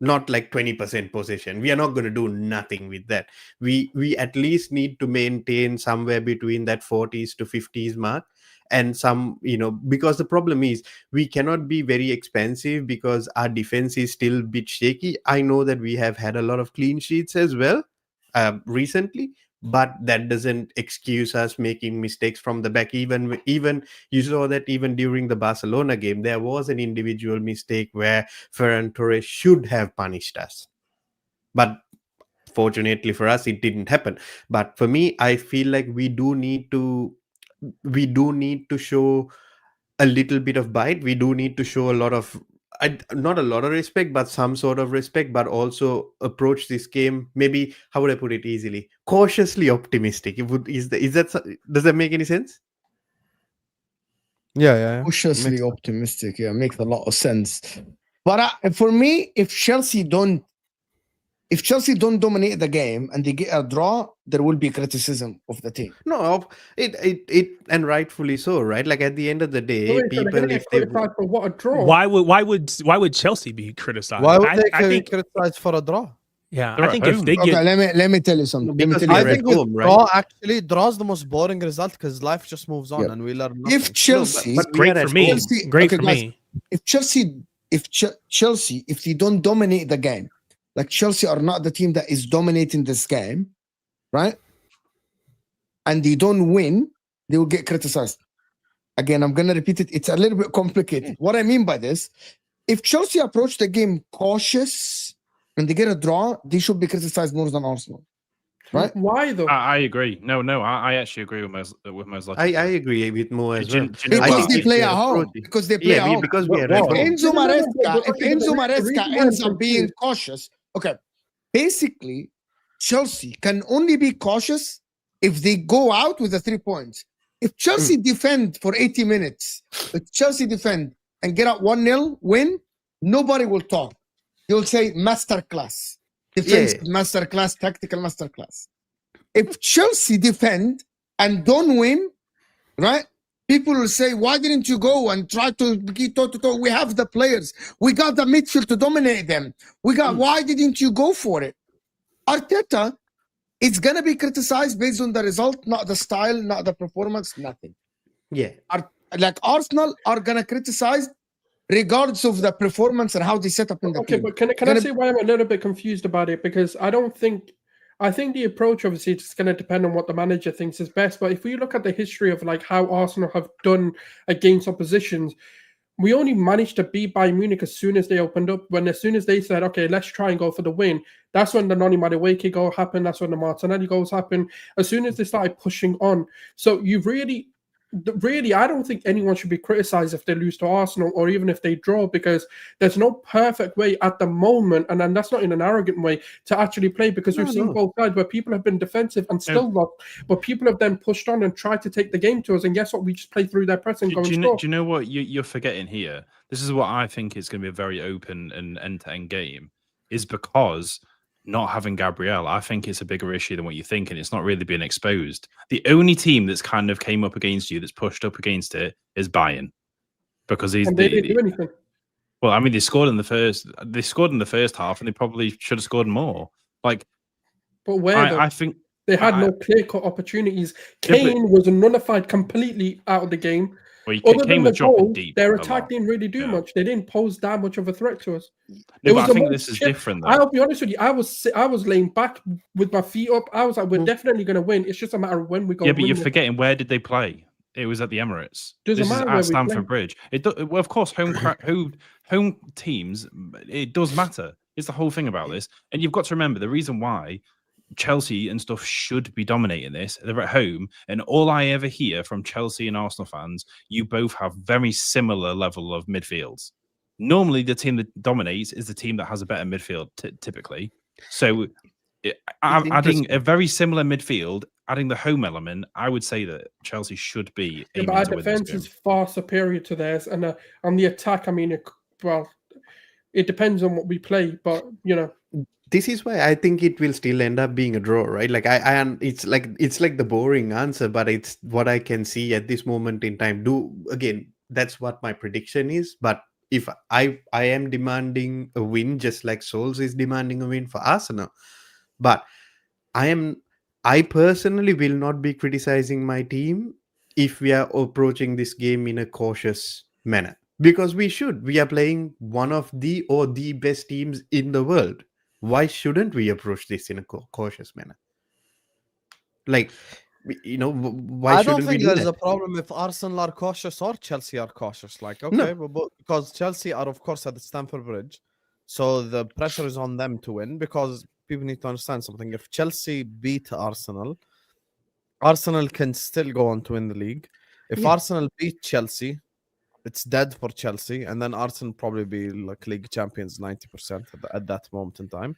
Not like 20% possession. We are not going to do nothing with that. We at least need to maintain somewhere between that 40s to 50s mark, and some, because the problem is we cannot be very expensive because our defense is still a bit shaky. I know that we have had a lot of clean sheets as well recently, but that doesn't excuse us making mistakes from the back. Even you saw that even during the Barcelona game, there was an individual mistake where Ferran Torres should have punished us, but fortunately for us it didn't happen. But for me, I feel like we do need to show a little bit of bite. We do need to show a lot of not a lot of respect, but some sort of respect, but also approach this game, maybe, how would I put it easily, cautiously optimistic. Does that make any sense? Yeah. Cautiously optimistic. Yeah, makes a lot of sense. But for me, if Chelsea don't dominate the game and they get a draw, there will be criticism of the team. No, it and rightfully so, right? Like at the end of the day, Wait, so they're gonna people, get if they criticised for what, a draw? Why would Chelsea be criticized? Why would I they think criticize for a draw? yeah, They're I at think if home. they Okay, get let me tell you something. Let me Because tell you they're I at think with home, right? draw, actually, draw's the most boring result because life just moves on Yeah. and we learn nothing. If Chelsea, but we great are for at me, home. Chelsea- great okay, for guys, me. if Chelsea, if they don't dominate the game, like Chelsea are not the team that is dominating this game, right? And they don't win, they will get criticized. Again, I'm gonna repeat it. It's a little bit complicated. What I mean by this, if Chelsea approach the game cautious and they get a draw, they should be criticized more than Arsenal. Right? Why though? I agree. No, I actually agree with Mo's logic. I agree with Mo as Do you- well. do you know I Because what? think they if play they're at home. approaching- Because they play at home. because we are Well, at If home. Enzo No, Maresca the ends reason up being cautious, okay, basically, Chelsea can only be cautious if they go out with the 3 points. If Chelsea defend for 80 minutes, if Chelsea defend and get out 1-0 win, nobody will talk. You'll say masterclass. Defensive masterclass, tactical masterclass. If Chelsea defend and don't win, right? People will say, why didn't you go and try to get toe-to-toe? We have the players. We got the midfield to dominate them. Why didn't you go for it? Arteta, it's going to be criticized based on the result, not the style, not the performance, nothing. Yeah. Like Arsenal are going to criticize regardless of the performance and how they set up in the Okay, team. but can I say why I'm a little bit confused about it? Because I think the approach obviously is going to depend on what the manager thinks is best. But if we look at the history of like how Arsenal have done against oppositions, we only managed to beat Bayern Munich as soon as they opened up. As soon as they said, okay, let's try and go for the win, that's when the Noni Madueke goal happened. That's when the Martinelli goals happened. As soon as they started pushing on. So you really, I don't think anyone should be criticized if they lose to Arsenal or even if they draw, because there's no perfect way at the moment, and then that's not in an arrogant way, to actually play, because we've seen both sides where people have been defensive and still lost, but people have then pushed on and tried to take the game to us, and guess what? We just play through their press and go and score. Do you know what you're forgetting here? This is what I think is going to be a very open and end-to-end game, is because not having Gabriel, I think it's a bigger issue than what you think, and it's not really being exposed. The only team that's kind of came up against you, that's pushed up against it, is Bayern, because they didn't do anything. Well, I mean, they scored in the first half, and they probably should have scored more. Like, but where I think they had no clear-cut opportunities. Kane was nullified completely out of the game. Well, Other Kane than was the goal, dropping deep. their a attack lot. didn't really do much. They didn't pose that much of a threat to us. No, but I think a this is different, though. I'll be honest with you. I was laying back with my feet up. I was like, we're definitely going to win. It's just a matter of when we go. Yeah, but you're forgetting, where did they play? It was at the Emirates. Doesn't This matter is where at we Stamford play. Bridge. Well, of course, home teams, it does matter. It's the whole thing about this. And you've got to remember, the reason why Chelsea and stuff should be dominating this, they're at home, and all I ever hear from Chelsea and Arsenal fans, you both have very similar level of midfields. Normally, the team that dominates is the team that has a better midfield, typically. So It's Adding a interesting. very similar midfield, adding the home element, I would say that Chelsea should be Yeah, aiming but our to win this defense game. is far superior to theirs, and on the attack, I mean, it depends on what we play, but This is why I think it will still end up being a draw, right? Like it's like the boring answer, but it's what I can see at this moment in time. That's what my prediction is. But if I am demanding a win, just like Souls is demanding a win for Arsenal, but I personally will not be criticizing my team if we are approaching this game in a cautious manner, because we are playing one of the best teams in the world. Why shouldn't we approach this in a cautious manner? Like, why I don't shouldn't we think do there's that? a problem if Arsenal are cautious or Chelsea are cautious. Like, No. okay, but because Chelsea are, of course, at the Stamford Bridge, so the pressure is on them to win. Because people need to understand something: if Chelsea beat Arsenal, Arsenal can still go on to win the league. If Yeah. Arsenal beat Chelsea, it's dead for Chelsea, and then Arsenal probably be like league champions 90% at that moment in time.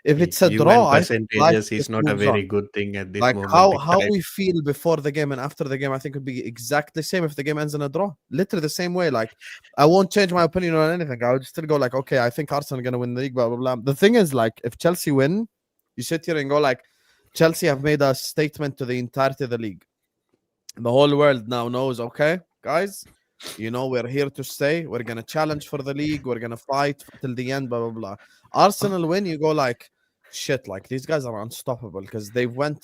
If it's a You draw, and I think life percentages is just not a moves very on. good thing at this Like moment. how in time. we feel before the game and after the game, I think would be exactly the same if the game ends in a draw. Literally the same way. Like, I won't change my opinion on anything. I would still go like, okay, I think Arsenal are gonna win the league, blah blah blah. The thing is, like, if Chelsea win, you sit here and go like, Chelsea have made a statement to the entirety of the league. The whole world now knows, okay, guys, we're here to stay. We're gonna challenge for the league. We're gonna fight till the end, blah blah blah. Arsenal win, you go like, shit, like these guys are unstoppable because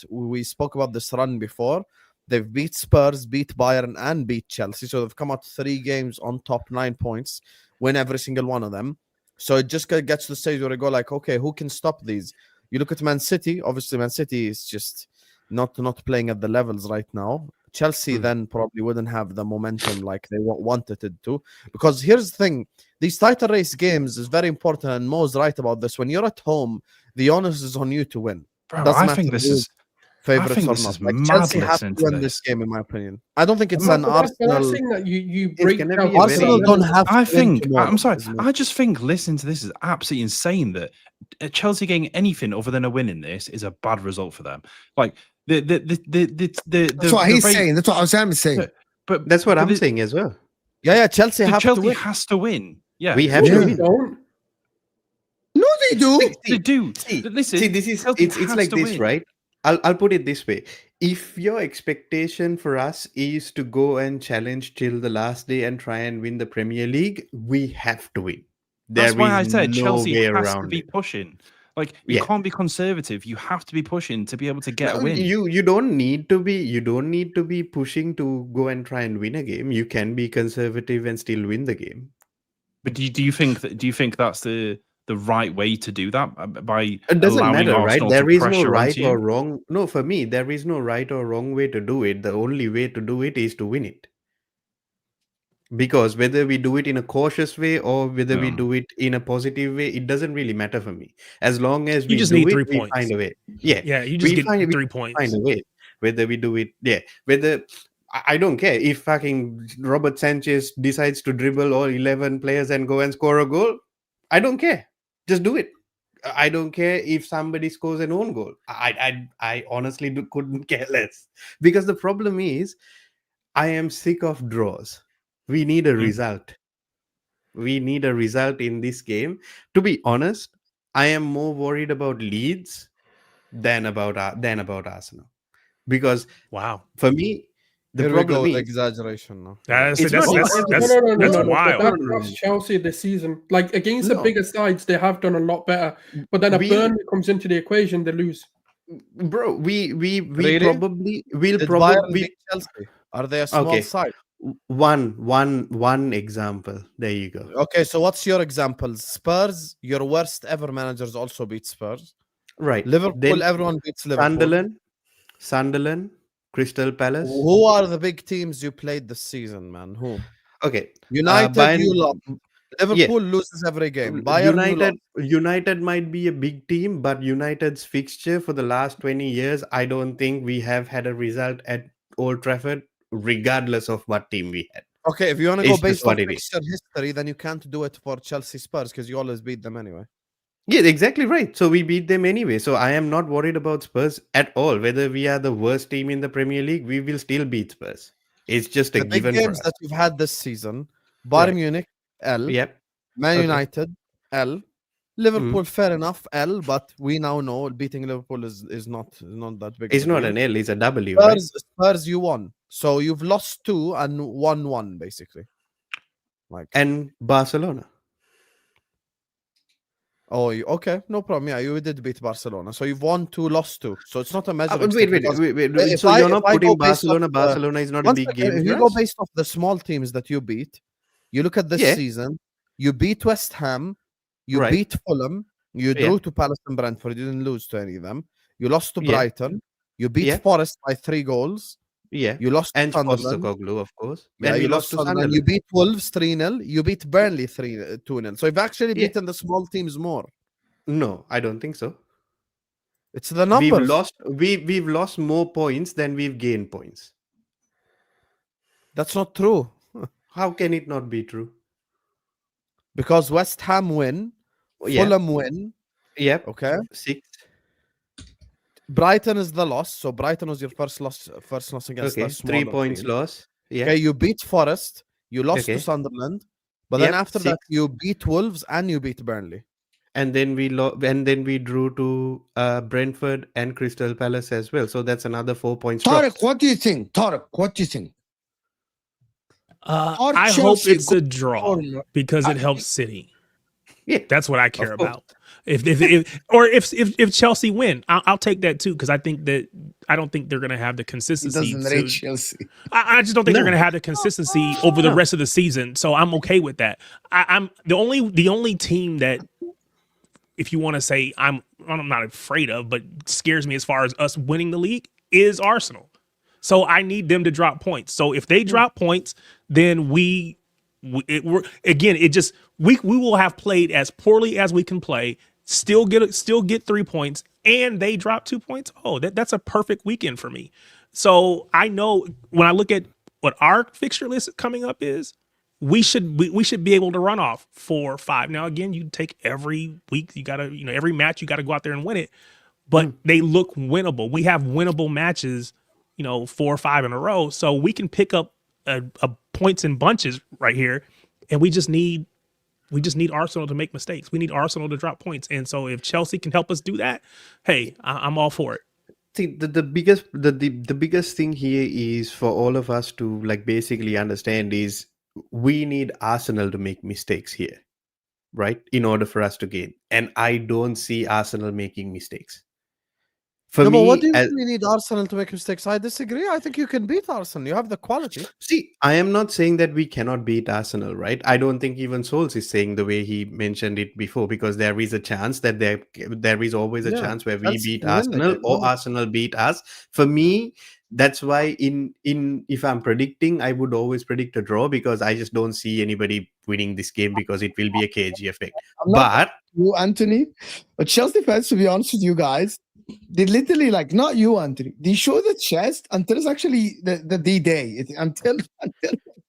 we spoke about this run before. They've beat Spurs, beat Bayern, and beat Chelsea. So they've come out 3 games on top, 9 points, win every single one of them. So it just gets to the stage where you go like, okay, who can stop these? You look at Man City. Obviously, Man City is just not playing at the levels right now. Chelsea then probably wouldn't have the momentum like they wanted it to. Because here's the thing: these title race games is very important, and Mo's right about this. When you're at home, the onus is on you to win. Bro, Doesn't I matter think this who is favorites or this not. is Like, mad Chelsea have to listening to win this. this game, in my opinion. I don't think it's but an that's Arsenal. saying that you It's break gonna down be a Arsenal very- don't have. I to win think tomorrow, I'm sorry. is my- I just think listening to this is absolutely insane that Chelsea getting anything other than a win in this is a bad result for them. Like That's what he's saying. That's what Osam is saying. But That's what but I'm the- saying as well. Yeah, Chelsea have to Chelsea win. has to win. Yeah, We have Yeah. to They win. don't. No, they do. they do. See, Listen, this is Chelsea it's has like to this, win. right? I'll put it this way: if your expectation for us is to go and challenge till the last day and try and win the Premier League, we have to win. That's why I said no Chelsea way has to around be it. pushing. Like you Yeah. can't be conservative. You have to be pushing to be able to get a No, win. you don't need to be pushing to go and try and win a game. You can be conservative and still win the game. But do you think that's the right way to do that by It doesn't allowing matter, right? Arsenal There to is no pressure right onto you? or wrong. No, for me, there is no right or wrong way to do it. The only way to do it is to win it. Because whether we do it in a cautious way or whether we Yeah. do it in a positive way, it doesn't really matter for me. As long as You we just do need it, 3 we points. find a way. Yeah, Yeah, you just we get find 3 we points. find a way. Whether we do it, whether I don't care if fucking Robert Sanchez decides to dribble all 11 players and go and score a goal. I don't care. Just do it. I don't care if somebody scores an own goal. I honestly couldn't care less, because the problem is I am sick of draws. We need a result. We need a result in this game. To be honest, I am more worried about Leeds than about Arsenal, because Wow. for me the Here we go problem with is exaggeration now. That's It's not- No. wild. That's Chelsea this season. Like against the No. bigger sides, they have done a lot better. But then a We- Burnley comes into the equation, they lose. bro. We Really? probably will Did Bayern probably beat Chelsea? Are they a small Okay. side? one example. There you go. Okay, so what's your examples? Spurs, your worst ever managers also beat Spurs. Right. Liverpool, Then everyone beats Liverpool. Sunderland, Crystal Palace. Who are the big teams you played this season, man? Who? Okay. United, Bayern- you lost. Liverpool loses every game. Bayern, you lost. United might be a big team, but United's fixture for the last 20 years, I don't think we have had a result at Old Trafford, regardless of what team we had. Okay, if you want to go It's just based on what it is. fixture history, then you can't do it for Chelsea Spurs because you always beat them anyway. Yeah, exactly right. So we beat them anyway. So I am not worried about Spurs at all. Whether we are the worst team in the Premier League, we will still beat Spurs. It's just a The big given for games us. that you've had this season: Bayern Right. Munich, L; Yep. Man Okay. United, L; Liverpool, fair enough, L. But we now know beating Liverpool is not that big It's of a not deal. an L, it's a W, right? Spurs, you won. So you've lost 2 and won 1, basically. Like, And Barcelona. okay, no problem. Yeah, you did beat Barcelona. So you've won 2, lost 2. So it's not a measuring Wait, stick. wait, because wait, wait. if So I- you're if not I putting go based off Barcelona. the- Barcelona is not a One big second, game if you for go us? based off the small teams that you beat, you look at this Yeah. season, you beat West Ham, you Right. beat Fulham, you Yeah. drew to Palace and Brentford, you didn't lose to any of them. You lost to Yeah. Brighton, you beat Yeah. Forest by 3 goals, Yeah. you lost to And Sunderland. Postecoglou, of course. Yeah, And we you lost to Sunderland. Sunderland. You beat Wolves 3-0, you beat Burnley 2-0. So you've actually Yeah. beaten the small teams more. No, I don't think so. It's the numbers. We've lost more points than we've gained points. That's not true. How can it not be true? Because West Ham win, Yeah. Fulham win, Yep. okay? 6. Brighton is the loss. So Brighton was your first loss against Okay. a smaller 3 points team. loss. Yeah. Okay, you beat Forest, you lost Okay. to Sunderland, but then Yep, after that 6. you beat Wolves and you beat Burnley. And then we drew to Brentford and Crystal Palace as well. So that's another 4 points. Tarek, dropped. what do you think? Tarek, what do you think? Or I hope Chelsea it's go a draw forward. because it helps City. Yeah. That's what I care Of course. about. If Chelsea win, I'll take that too, because I don't think they're going to have the He consistency. doesn't rate Chelsea. I just don't think they're No. going to have the consistency over the rest of the season. So I'm okay with that. I'm the only team that, if you want to say I'm not afraid of, but scares me as far as us winning the league, is Arsenal. So I need them to drop points. So if they drop points, then we will have played as poorly as we can play, still get 3 points, and they drop 2 points. Oh, that's a perfect weekend for me. So I know when I look at what our fixture list coming up is, we should be able to run off 4 or 5. Now again, you take every week, you gotta, every match you gotta go out there and win it, but they look winnable. We have winnable matches, 4 or 5 in a row, so we can pick up a points in bunches right here, and we just need Arsenal to make mistakes. We need Arsenal to drop points, and so if Chelsea can help us do that, hey, I'm all for it. See, the biggest thing here is for all of us to basically understand is we need Arsenal to make mistakes here, right? In order for us to gain. And I don't see Arsenal making mistakes. For No, but what do me, you mean we need Arsenal to make mistakes? I disagree. I think you can beat Arsenal. You have the quality. see, I am not saying that we cannot beat Arsenal, right? I don't think even Souls is saying the way he mentioned it before, because there is a chance that there is always a Yeah, chance where we Chelsea beat can win the Arsenal game, or no. Arsenal beat us. For me, that's why in if I'm predicting, I would always predict a draw, because I just don't see anybody winning this game, because it will be a KG effect. I'm not But you, Anthony, but Chelsea fans, to be honest with you guys, they literally not you, Anthony. They show the chest until it's actually the D-Day. Until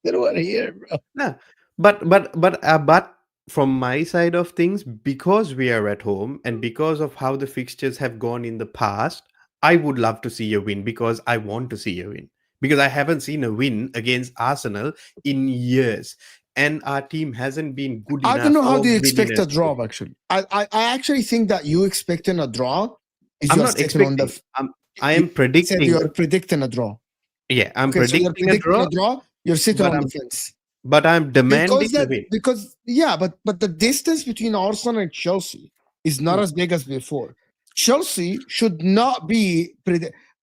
we're here, bro. no, but from my side of things, because we are at home and because of how the fixtures have gone in the past, I would love to see a win, because I want to see a win, because I haven't seen a win against Arsenal in years, and our team hasn't been good enough. I don't know how or do you winning expect a as draw, well. actually. I actually think that you expecting a draw is I'm you're not sitting on expecting. the I am you said predicting. you're predicting a draw. Yeah, I'm Okay, so you're predicting a predicting draw, you're sitting but on the fence. but I'm demanding a win. But the distance between Arsenal and Chelsea is not as big as before. Chelsea should not be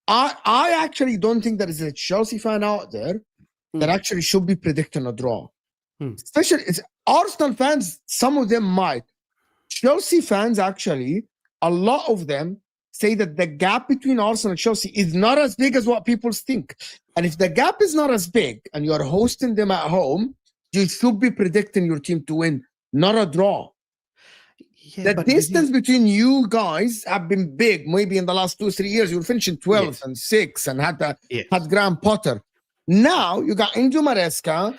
I actually don't think there is a Chelsea fan out there that actually should be predicting a draw. Especially it's Arsenal fans, some of them might. Chelsea fans, actually, a lot of them say that the gap between Arsenal and Chelsea is not as big as what people think. And if the gap is not as big and you're hosting them at home, you should be predicting your team to win, not a draw. Yeah, The distance between you guys have been big. Maybe in the last 2-3 years, you were finishing 12th Yes. and 6th and had Yes. Graham Potter. Now you got Enzo Maresca.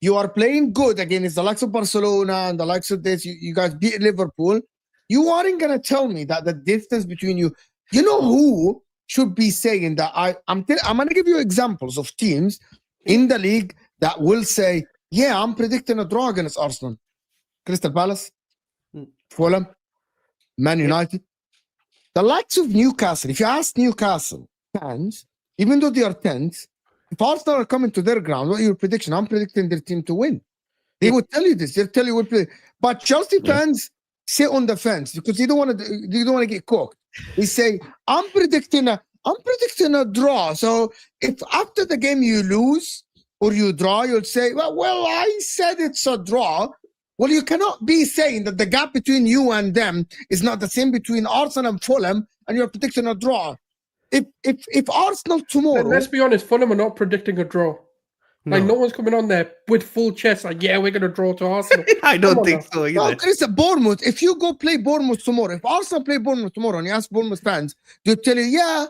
You are playing good against the likes of Barcelona and the likes of this. You guys beat Liverpool. You aren't gonna tell me that the distance between you. You know who should be saying that? I'm gonna give you examples of teams in the league that will say, "Yeah, I'm predicting a draw against Arsenal, Crystal Palace, Fulham, Man United." The likes of Newcastle. If you ask Newcastle fans, even though they are 10th, if Arsenal are coming to their ground, what are your prediction? I'm predicting their team to win. They would tell you this. They'll tell you what play. But Chelsea fans sit on the fence because they don't want to get cooked. They say, I'm predicting a draw. So if after the game you lose or you draw, you'll say, well, I said it's a draw. Well, you cannot be saying that the gap between you and them is not the same between Arsenal and Fulham, and you're predicting a draw. If Arsenal tomorrow, Let's be honest, Fulham are not predicting a draw. Like no one's coming on there with full chest. Like, yeah, we're gonna draw to Arsenal. I don't think so either. no, Chris, Bournemouth. If you go play Bournemouth tomorrow, if Arsenal play Bournemouth tomorrow, and you ask Bournemouth fans, they'll tell you, yeah,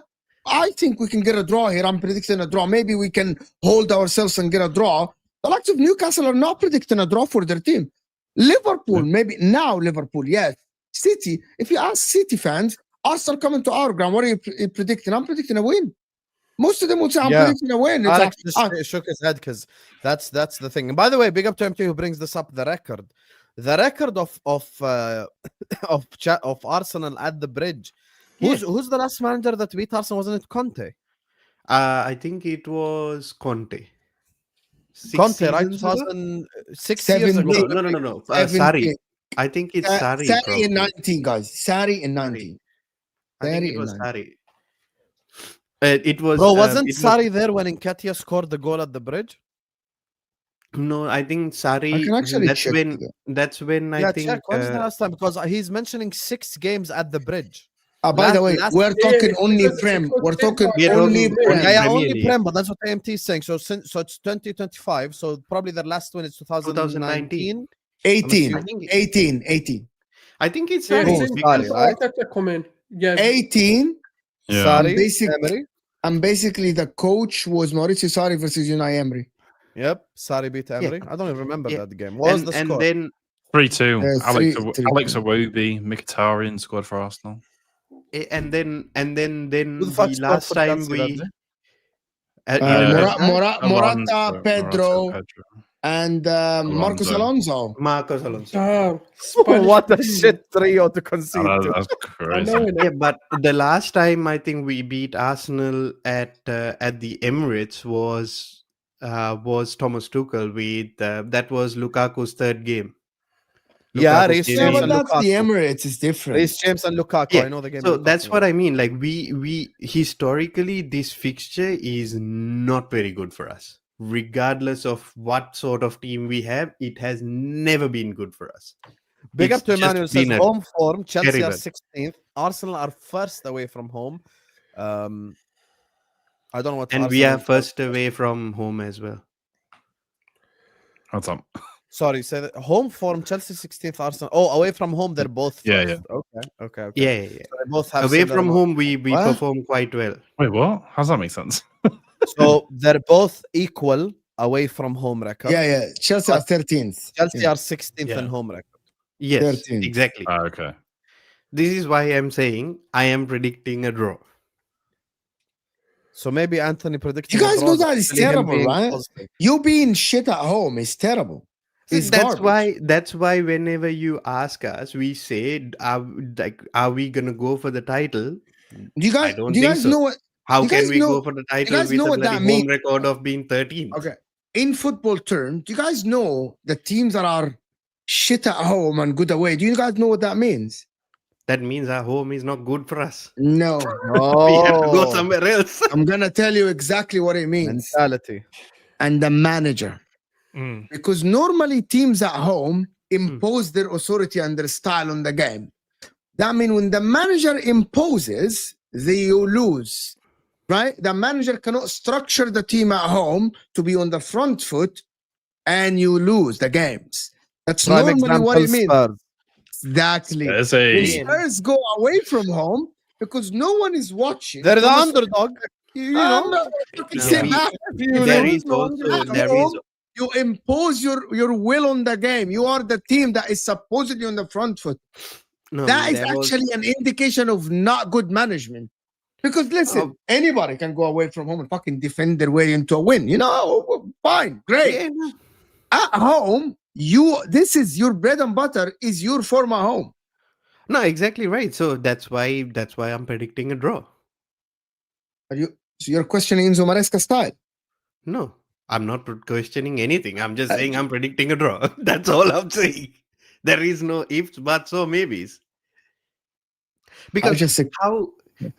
I think we can get a draw here. I'm predicting a draw. Maybe we can hold ourselves and get a draw. The likes of Newcastle are not predicting a draw for their team. Liverpool, maybe now Liverpool, yes. City, if you ask City fans, Arsenal coming to our ground, what are you predicting? I'm predicting a win. Most of them would say I'm predicting a win. Alex just shook his head because that's the thing. And by the way, big up to MT who brings this up. The record of Arsenal at the Bridge. Who's the last manager that beat Arsenal? Wasn't it Conte? I think it was Conte. Conte, right? 2006 years ago. No. Sarri. I think it's Sarri. Sarri in 19, guys. Sarri in 19. I think it was Sarri. It was. Bro, wasn't Sarri there when Nketiah scored the goal at the Bridge? No, I think Sarri. I can actually check. That's when I think. Check. When's the last time? Because he's mentioning 6 games at the Bridge. By the way, we're talking only Prem. We're talking only Prem. Yeah, only Prem, but that's what AMT is saying. So it's 2025. So probably the last one is 2019. 18. I think it's Sarri. Yeah. 18. Yeah. Sarri, basically the coach was Maurizio Sarri versus Unai Emery. Yep, Sarri beat Emery. I don't even remember that game. What was the score? And then 3-2. Three- Alex Iwobi, Mkhitaryan scored for Arsenal. And then Who the fuck the scored last for time Chelsea we Morata, Pedro, and Marcos Alonso. What a shit trio to concede. That's crazy. Yeah, but the last time I think we beat Arsenal at the Emirates was Thomas Tuchel with that was Lukaku's 3rd game. Yeah, Lukaku's Reece Yeah, James but and that's Lukaku. the Emirates is different. Reece James and Lukaku. Yeah, I know the game. So that's what I mean. Like we historically, this fixture is not very good for us. Regardless of what sort of team we have, it has never been good for us. Big It's up to just Emmanuel. Says been a home form. Chelsea are terrible. 16th. Arsenal are first away from home. I don't know what. And we are Arsenal- first away from home as well. What's up? Sorry, say that. Home form. Chelsea 16th. Arsenal. Oh, away from home, they're both. First. Yeah. Okay. Yeah. So they both have Away similar from amount. home, we What? perform quite well. Wait, what? How does that make sense? So they're both equal away from home record. Yeah. Chelsea are 13th. Chelsea are 16th Yeah. in home record. Yes, 13th. exactly. Okay. This is why I'm saying I am predicting a draw. So maybe Anthony predicted. You guys know that is terrible, right? Positive. You being shit at home is terrible. It's garbage. That's why whenever you ask us, we say, are we gonna go for the title? Do you I guys, don't do you think guys so. know what? How You can guys we know- go for the title guys with know a what that bloody home means? record of being 13th? Okay. In football terms, do you guys know the teams that are shit at home and good away? Do you guys know what that means? That means our home is not good for us. No. We have to go somewhere else. I'm gonna tell you exactly what it means. Mentality. And the manager. Mm. Because normally teams at home impose their authority and their style on the game. That means when the manager imposes, you lose. Right? The manager cannot structure the team at home to be on the front foot and you lose the games. That's Prime normally what it means. Spurs. Exactly. There's When a Spurs go away from home because no one is watching. They're the Thomas- underdog. You know, Yeah. sit back. There is also there is You impose your will on the game. You are the team that is supposedly on the front foot. No, That is there was- actually an indication of not good management. Because listen, anybody can go away from home and fucking defend their way into a win. Fine, great. Yeah, no. At home, this is your bread and butter, is your former home. No, exactly right. So that's why I'm predicting a draw. So you're questioning Enzo Maresca style. No, I'm not questioning anything. I'm just saying I'm predicting a draw. That's all I'm saying. There is no ifs, buts, or maybes. Because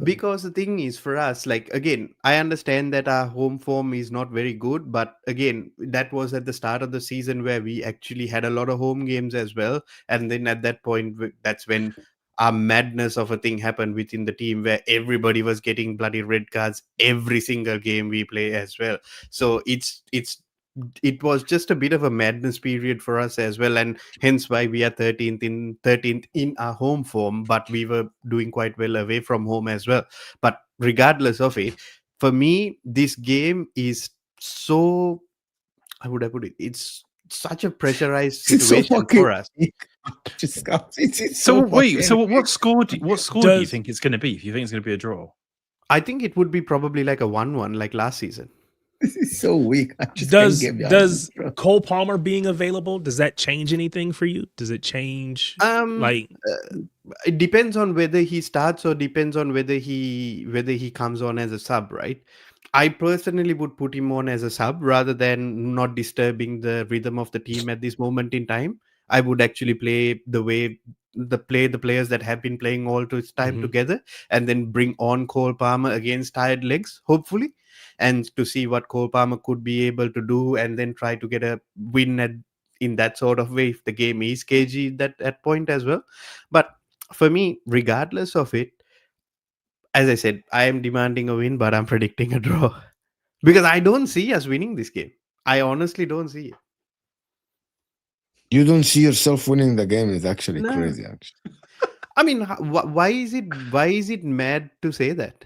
because the thing is for us, like, again, I understand that our home form is not very good, but again, that was at the start of the season where we actually had a lot of home games as well. And then at that point, that's when our madness of a thing happened within the team, where everybody was getting bloody red cards every single game we play as well. So it was just a bit of a madness period for us as well, and hence why we are 13th in our home form, but we were doing quite well away from home as well. But regardless of it, for me, this game is so, how would I put it, it's such a pressurized situation for us. So wait, so what score do you think it's going to be? If you think it's going to be a draw? I think it would be probably like a 1-1 like last season. This is so weak. Does Cole Palmer being available, does that change anything for you? Does it change? It depends on whether he starts or depends on whether he comes on as a sub, right? I personally would put him on as a sub rather than not disturbing the rhythm of the team at this moment in time. I would actually play the players that have been playing all this time together, and then bring on Cole Palmer against tired legs, hopefully, and to see what Cole Palmer could be able to do, and then try to get a win in that sort of way if the game is cagey at that point as well. But for me, regardless of it, as I said, I am demanding a win, but I'm predicting a draw because I don't see us winning this game. I honestly don't see it. You don't see yourself winning the game is actually crazy. Actually, I mean, why is it mad to say that?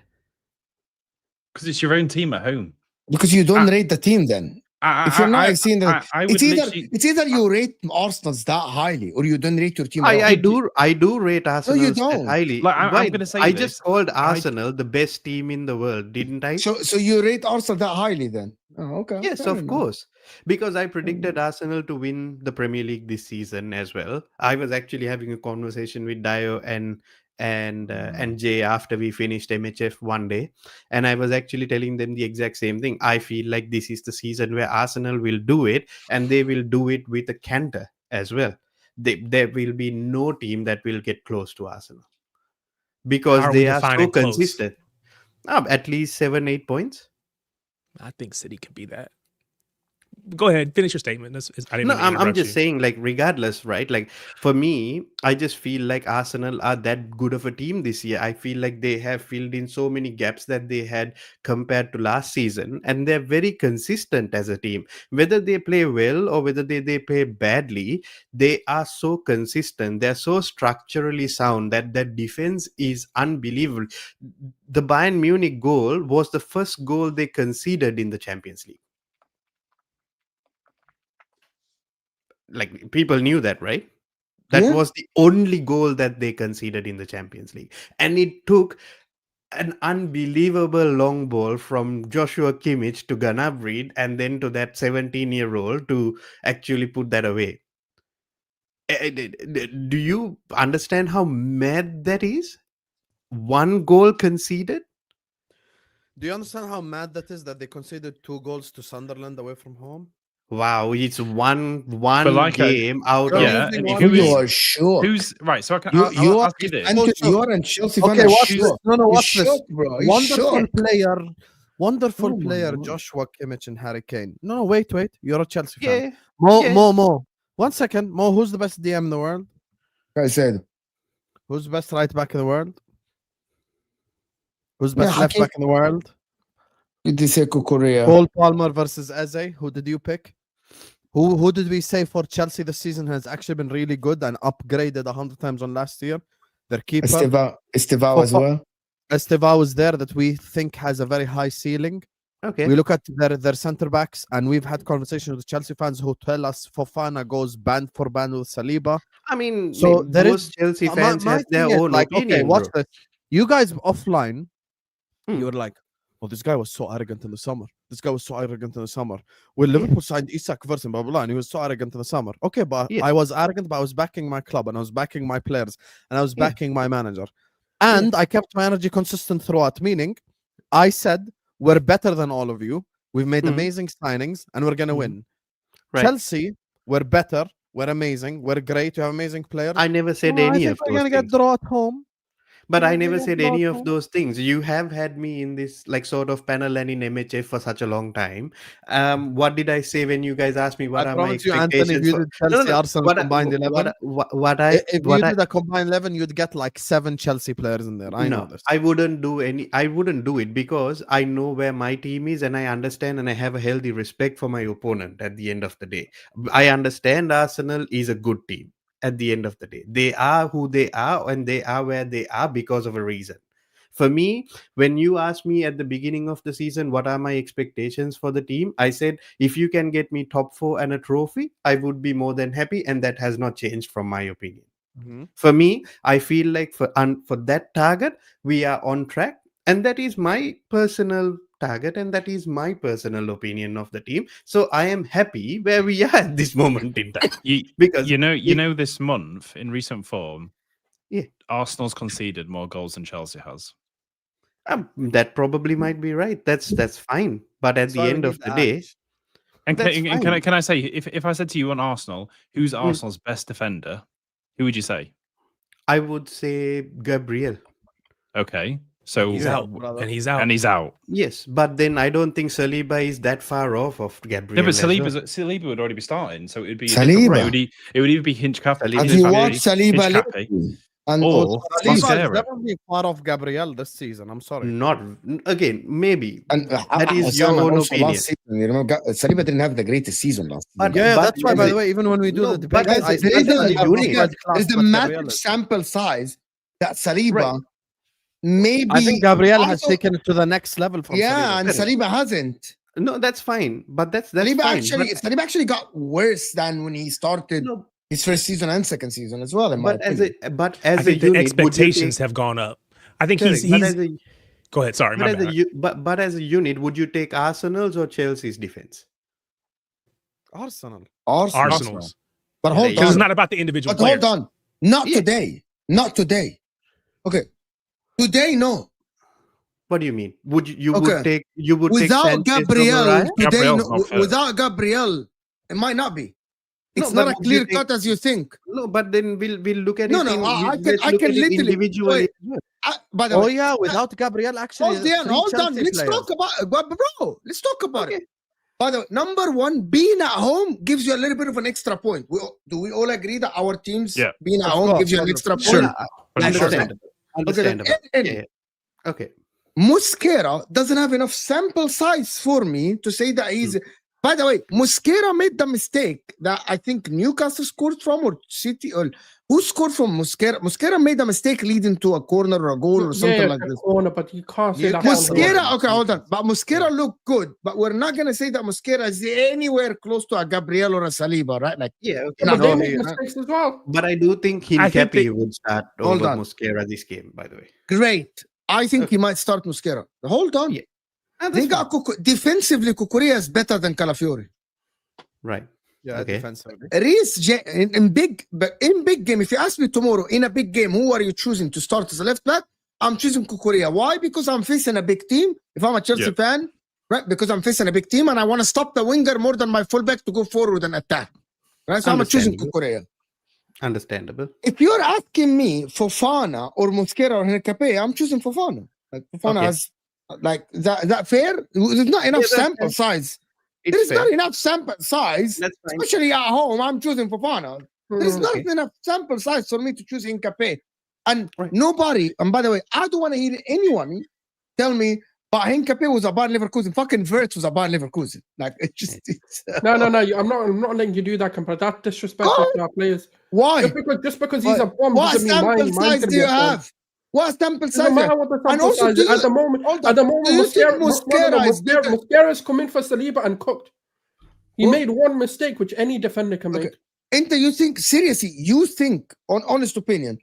Because it's your own team at home. Because you don't rate the team then. If you're not seeing that, it's either you rate Arsenal's that highly or you don't rate your team. I do rate Arsenal that highly. Like, I'm going to say I just called Arsenal the best team in the world, didn't I? So you rate Arsenal that highly then? Oh, okay. Yes, of course. Because I predicted Arsenal to win the Premier League this season as well. I was actually having a conversation with Dio and Jay after we finished MHF one day, and I was actually telling them the exact same thing. I feel like this is the season where Arsenal will do it, and they will do it with a canter as well. There will be no team that will get close to Arsenal because they are so consistent. At least 7-8 points. I think City could be that. Go ahead, finish your statement. I'm just saying, like, regardless, right? Like, for me, I just feel like Arsenal are that good of a team this year. I feel like they have filled in so many gaps that they had compared to last season, and they're very consistent as a team. Whether they play well or whether they play badly, they are so consistent. They're so structurally sound that their defense is unbelievable. The Bayern Munich goal was the first goal they conceded in the Champions League. Like, people knew that, right? That was the only goal that they conceded in the Champions League. And it took an unbelievable long ball from Joshua Kimmich to Gnabry and then to that 17-year-old to actually put that away. Do you understand how mad that is? One goal conceded? Do you understand how mad that is that they conceded 2 goals to Sunderland away from home? Wow, it's one like game out of... Yeah, you are sure. Who's right? So I can. You I'll are ask you this. you are a Chelsea fan. Okay, watch this. No, watch You're this. shook, bro. Wonderful Oh my player, God. Joshua Kimmich and Harry Kane. No, wait. You're a Chelsea fan. Yeah. Mo. 1 second. Mo, who's the best DM in the world? I said, Who's the best right back in the world? Who's the best Yeah, left Hakim. back in the world? Diseko Korea. Cole Palmer versus Eze. Who did you pick? Who did we say for Chelsea this season has actually been really good and upgraded 100 times on last year? Their keeper. Estevao as well. Estevao is there that we think has a very high ceiling. Okay. We look at their centre backs, and we've had conversations with Chelsea fans who tell us Fofana goes band for band with Saliba. I mean, So there is most Chelsea my fans have their thing is, own like, opinion, okay, watch bro. this. You guys offline, Hmm. you were like, "Oh, this guy was so arrogant in the summer. This guy was so arrogant in the summer." When Liverpool signed Isak Versen, blah blah blah, and he was so arrogant in the summer. Okay, but Yeah. I was arrogant, but I was backing my club, and I was backing my players, and I was Yeah. backing my manager, and I kept my energy consistent throughout. Meaning, I said we're better than all of you. We've made Mhm. amazing signings, and we're gonna Mhm. win. Right. Chelsea, we're better. We're amazing. We're great. You have amazing players. I never said I any think of we're those gonna get things. draw at home. But I We're never gonna said draw any at of home. those things. You have had me in this like sort of panel and in MHF for such a long time. What did I say when you guys asked me what I are my promise you, Anthony, if expectations you for? did Chelsea Arsenal What, combined 11, if you did a combined 11, you'd get like 7 Chelsea players in there. I know this. I wouldn't do it because I know where my team is and I understand and I have a healthy respect for my opponent at the end of the day. I understand Arsenal is a good team at the end of the day. They are who they are and they are where they are because of a reason. For me, when you asked me at the beginning of the season, what are my expectations for the team? I said, if you can get me top 4 and a trophy, I would be more than happy. And that has not changed from my opinion. Mhm. For me, I feel like for that target, we are on track. And that is my personal target and that is my personal opinion of the team. So I am happy where we are at this moment in time. Because you know this month in recent form, Yeah. Arsenal's conceded more goals than Chelsea has. That probably might be right. That's fine. But at That's the why we end of need the the day, Ash. And That's fine. can I say, if I said to you on Arsenal, who's Arsenal's best defender, who would you say? I would say Gabriel. Okay, so He's Yeah, out, brother. and he's out. and he's out. Yes, but then I don't think Saliba is that far off of No, Gabriel. but as well. Saliba would already be starting, so it'd be a Saliba? different way. It would either be Saliba Have is you very- watched Saliba Hinchcappy. lately? And Or Saliba is Mosquera. definitely far off Gabriel this season. I'm sorry. Not again, maybe. and That is your Osama, own also opinion. last season, you remember, Saliba didn't have the greatest season last season. But- Yeah, but that's why, as by a- the way, even when we do No, the but debate, as I a- still there is think a, Saliba was there world-class, is a but massive Gabriel is- sample size that Saliba Right. maybe. I think Gabriel has also- taken it to the next level from Yeah, Saliba. and Correct. Saliba hasn't. No, that's fine. But that's Saliba fine. Saliba actually got worse than when he started No, his first season and second season as well. In my but as opinion. a I think the unit, would you expectations take- have gone up. I think Correct, he's but as a go ahead. Sorry, but my as, bad. but as a unit, would you take Arsenal's or Chelsea's defense? Arsenal. Arsenal's. But Yeah, hold they- Because on. it's not about the individual But hold players. on. Not Yeah. today. Not today. Okay. Today, no. What do you mean? Would you Okay. would take Without Sanchez over Gabriel Raya? today, Gabriel's no, not fit. without Gabriel, it might not be. No, It's but not a would you clear take- cut as you think. No, but then we'll look at No, it. no, I let's can look at it literally- individually. wait. as well. By the Oh way, yeah, without Gabriel, actually, hold on, three hold on. Chelsea Let's players. talk about bro. Let's talk about Okay. it. By the way, number one, being at home gives you a little bit of an extra point. Do we all agree that our teams Yeah. being at Of home course, gives you an extra 100%. point? Sure. Understandable. Okay, then, Understandable. and- Yeah. Okay. Mosquera doesn't have enough sample size for me to say that he's. By the way, Mosquera made the mistake that I think Newcastle scored from, or City, or who scored from Mosquera. Mosquera made a mistake leading to a corner or a goal or something like this. Corner, but you can't say You that. can't on say him. Mosquera, okay, hold on. But Mosquera looked good, but we're not gonna say that Mosquera is anywhere close to a Gabriel or a Saliba, right? Like, Yeah. Okay. But they No, make he- mistakes as well. But I do think I think Hincapié they- would start Hold over on. Mosquera this game, by the way. great. I think he might start Mosquera. Hold on. Yeah. Ah, They that's got defensively, Cucurella is better than Calafiori. right. Yeah, Okay. defensively. In big game, if you ask me tomorrow in a big game, who are you choosing to start as a left back? I'm choosing Cucurella. Why? Because I'm facing a big team. If I'm a Chelsea Yeah. fan, right? Because I'm facing a big team and I want to stop the winger more than my fullback to go forward and attack. Right? So I'm choosing Understandable. Cucurella. Understandable. If you're asking me Fofana or Mosquera or Hincapié, I'm choosing Fofana. Like Fofana Okay. has, like, is that fair? There's not enough that's sample fair. size. It's There's fair. not enough sample size, That's fine. especially at home. I'm choosing Fofana. There's Mm. not Okay. enough sample size for me to choose Hincapié. And Right. nobody, and by the way, I don't want to hear anyone tell me, but Hincapié was a Bayern Leverkusen. Fucking Wirtz was a Bayern Leverkusen. Like, it's just, it's, No. I'm not letting you do that, but that's disrespectful Oh. to our players. why? Just because he's a bomb What doesn't mean sample mine's size gonna do be you a bomb. have? What sample Doesn't size? matter what the And sample also, size do is. you- At the moment, hold at the on. moment, Do you think Mosquera is better? Mosquera's come in for Saliba and cooked. He Who- made one mistake, which any defender can Okay. make. Inter, you think seriously? You think, on honest opinion,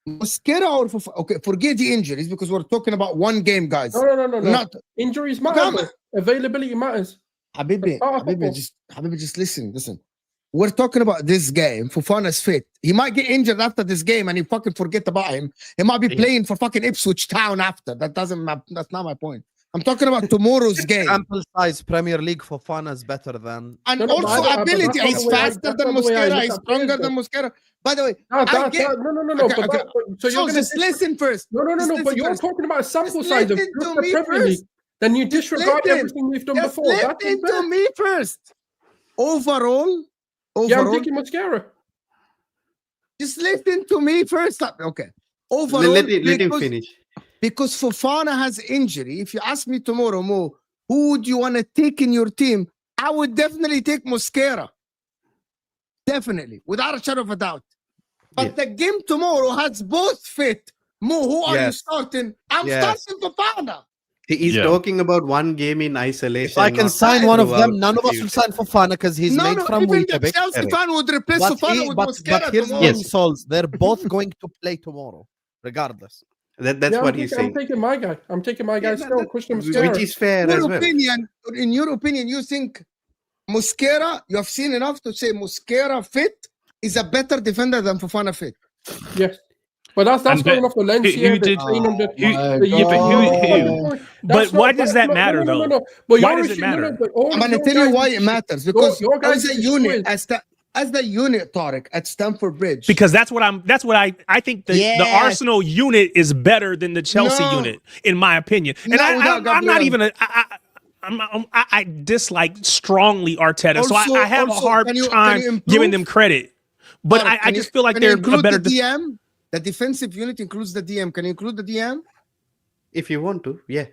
Mosquera or okay? Forget the injuries because we're talking about one game, guys. No. Not Injuries matter. Come- Though. Availability matters. Habibi. part of Habibi, just listen. We're talking about this game. Fofana's fit. He might get injured after this game, and you fucking forget about him. He might be playing for fucking Ipswich Town after. That's not my point. I'm talking about tomorrow's game. Sample size Premier League for Fana is better than. And No, but also but ability. that's He's not the way faster that's than not the way I Mosquera. look He's at stronger players, than Mosquera. By the way, No. I But Okay, so you're gonna just listen first. No. Just But listen you're first. talking about a sample Just size of listen just to the me Premier first. League. Then you Just disregard listen. everything we've done Just before. That's listen unfair. to me first. Overall, Yeah, I'm taking Mosquera. just listen to me first. Okay. Overall, Let him finish. because Fofana has injury. If you ask me tomorrow, Mo, who would you want to take in your team? I would definitely take Mosquera. Definitely, without a shadow of a doubt. But Yeah. the game tomorrow has both fit. Mo, who are you Yes. starting? I'm Yes. starting Fofana. He's Yeah. talking about one game in isolation. If I can not sign one of them, throughout none of the us will sign for Fana because he's made from even the Weetabix. Chelsea fan would replace But, Fofana with but Mosquera here's tomorrow. my souls. They're both going to play tomorrow, regardless. That's Yeah, what I'm he's taking, saying. I'm taking my guy. I'm taking my guy Yeah, still. that- Christian which Mosquera. is fair as well. In your opinion, you think Mosquera, you have seen enough to say Mosquera fit is a better defender than Fofana fit. Yes. But that's And going off Valencia. who the did- training of the- who- the- yeah, but who- That's But not- why does that no, matter, no, though? But Why your does it issue- matter? but all I'm of going to your tell you guys' why it issue- matters because your guys' as a issue unit, is- as the unit, Tariq, at Stamford Bridge. Because that's what I think the Yes. Arsenal unit is better than the Chelsea No. unit, in my opinion. And Not without I'm not Gabriel. even I dislike strongly Arteta, so Also- I have also, a hard can you time improve? giving them credit. But Tariq, I can just you- feel like can you they're a include better. the DM. The defensive unit includes the DM. Can you include the DM? If you want to, yeah.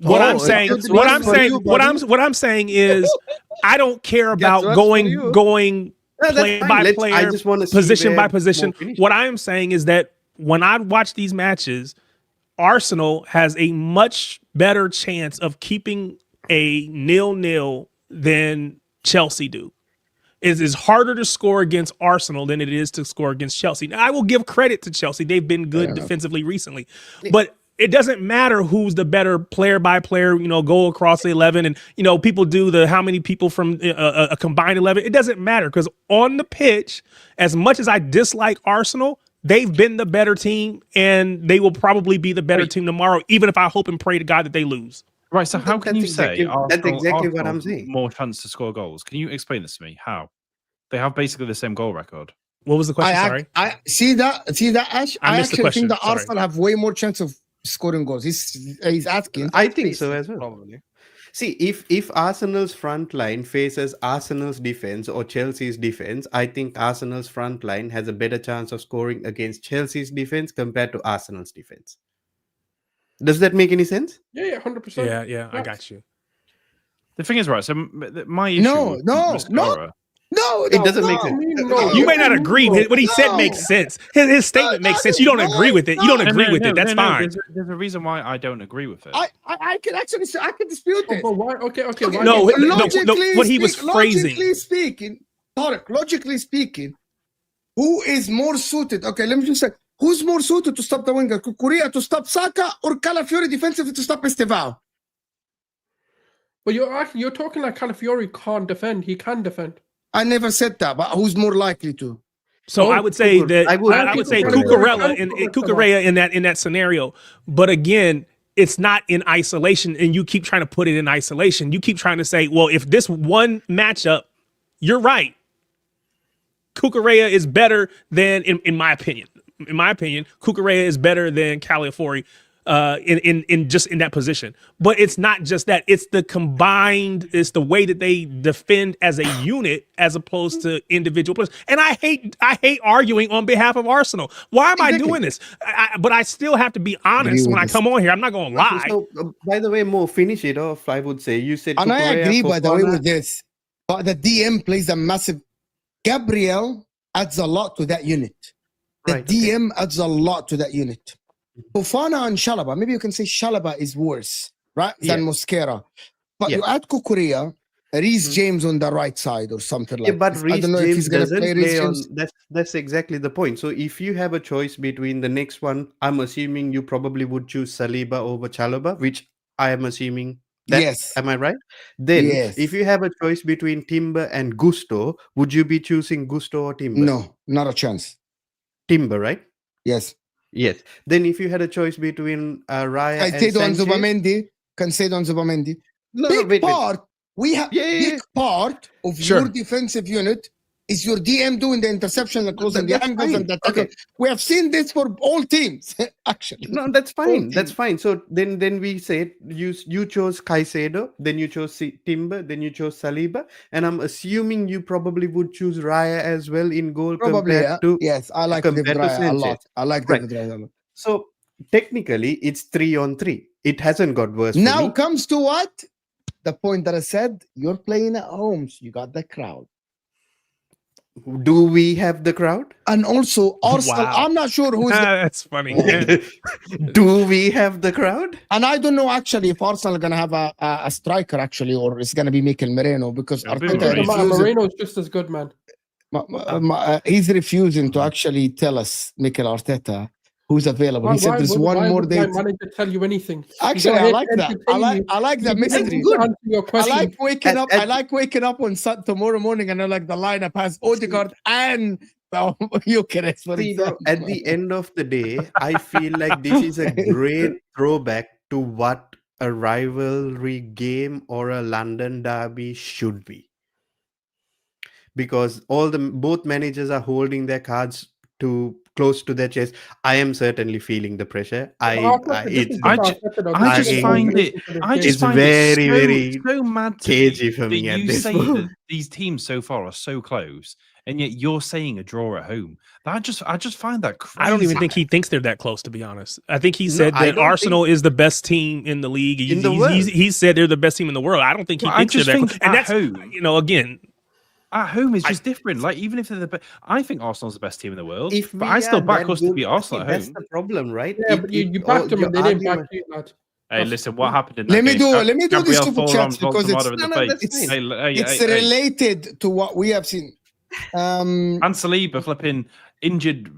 What Oh, I'm saying, it's what worse I'm for saying, you, what buddy. I'm saying is, I don't care about worse going for you. going No, that's player fine. by I player, just want to see position by where position. Mo finishes. What I am saying is that when I watch these matches, Arsenal has a much better chance of keeping a 0-0 than Chelsea do. It is harder to score against Arsenal than it is to score against Chelsea. Now, I will give credit to Chelsea. They've been good defensively recently. But it doesn't matter who's the better player by player, go across the 11. And, people do the how many people from a combined 11. It doesn't matter because on the pitch, as much as I dislike Arsenal, they've been the better team and they will probably be the better team tomorrow, even if I hope and pray to God that they lose. Right, so how can That's you say exactly- that's exactly what I'm Arsenal saying. more chance to score goals? Can you explain this to me? How? They have basically the same goal record. What was the question? Sorry. I see that, Ash. I I missed the actually question. think that Sorry. Arsenal have way more chance of scoring goals. He's asking. I think so as well. Probably. See, if Arsenal's front line faces Arsenal's defense or Chelsea's defense, I think Arsenal's front line has a better chance of scoring against Chelsea's defense compared to Arsenal's defense. Does that make any sense? Yeah, 100%. Yeah, I got you. The thing is, right, so my issue No, with no, Mosquera- No, It doesn't make sense. You may not agree with what he said No. makes sense. His statement makes sense. You don't agree with it. You don't No, agree with it. That's fine. There's a reason why I don't agree with it. I can actually say I can dispute it. But why? Okay. Why No, not? what he was phrasing. Logically speaking, Tarek, logically speaking, who is more suited? Okay, let me just say, who's more suited to stop the winger? Korea to stop Saka or Calafiori defensively to stop Estevao? But you're talking like Calafiori can't defend. He can defend. I never said that, but who's more likely to? So I would say that I I would say Cucurella in that scenario. But again, it's not in isolation, and you keep trying to put it in isolation. You keep trying to say, well, if this one matchup, you're right. Cucurella is better than, in my opinion. In my opinion, Cucurella is better than Calafiori in just in that position. But it's not just that. It's the combined, it's the way that they defend as a unit as opposed to individual players. And I hate arguing on behalf of Arsenal. Why am I doing this? But I still have to be honest when I come on here. I'm not going to lie. So, by the way, Mo, finish it off. I would say you said. And I Cucurella, agree, by the way, Fofana. with this. But the DM plays a massive. Gabriel adds a lot to that unit. The Right, okay. DM adds a lot to that unit. Fofana and Shalaba, maybe you can say Shalaba is worse, right, than Yeah. Mosquera. But Yeah. you add Kukurea, Reece Mhm. James on the right side or something Yeah, like but this. I Reece don't know if James he's going to play doesn't Reece play on. James. That's exactly the point. So if you have a choice between the next one, I'm assuming you probably would choose Saliba over Chalobah, which I am assuming that. Yes. Am I right? Then, Yes. if you have a choice between Timber and Gusto, would you be choosing Gusto or Timber? No, not a chance. Timber, right? Yes. Yes. Then, if you had a choice between Raya and Caicedo and Sanchez, Zubamendi. Caicedo and Zubamendi. no, Big wait. part. We have big part of Sure. your defensive unit is your DM doing the interception and closing the That's angles fine. and the tackle. Okay. We have seen this for all teams, actually. No, that's fine. That's teams. fine. So then we said you chose Caicedo, then you chose Timber, then you chose Saliba, and I'm assuming you probably would choose Raya as well in goal Probably, compared yeah. to Yes, I like David compared to Raya a Sanchez. lot. I like Right. David Raya a lot. So technically, it's 3-on-3. It hasn't got worse. For Now me. comes to what? The point that I said, you're playing at home, so you got the crowd. Do we have the crowd? And also Arsenal, Wow. I'm not sure who's That's funny. Do we have the crowd? and I don't know actually if Arsenal are gonna have a striker actually, or it's gonna be Mikel Merino because It'll be Arteta Merino. refuses- Moreno's just as good, man. he's refusing to actually tell us, Mikel Arteta, who's available. He said there's one more would day. my manager tell you anything? Actually, He's I not like here to that. entertain you. I like that He's mystery. here to answer your I question. like waking up. And- I like waking up on tomorrow morning and I like the lineup has Odegaard and Eucharist. For See, bro, example. at the end of the day, I feel like this is a great throwback to what a rivalry game or a London derby should be. Because both managers are holding their cards too close to their chest. I am certainly feeling the pressure. It's very so mad to cagey for that me at you this say point. that these teams so far are so close, and yet you're saying a draw at home. I just find that crazy. I don't even think he thinks they're that close, to be honest. I think he No, said I that don't Arsenal is the best team in the league. In the world. He said they're the best team in the world. I don't think he Well, I thinks they're just that think close. And at that's, home- you know, again, At home is just different. Like even if they're the best, I think Arsenal's the best team in the world. If but we I still are back that us to good, beat Arsenal at that's home. the problem, right? Yeah, but you backed them and they didn't back you, lad. Hey, listen, what happened in that Let me game? do this Gabriel super Four chats on because Voltamada in the face. it's Hey, it's related to what we have seen. and Saliba flipping injured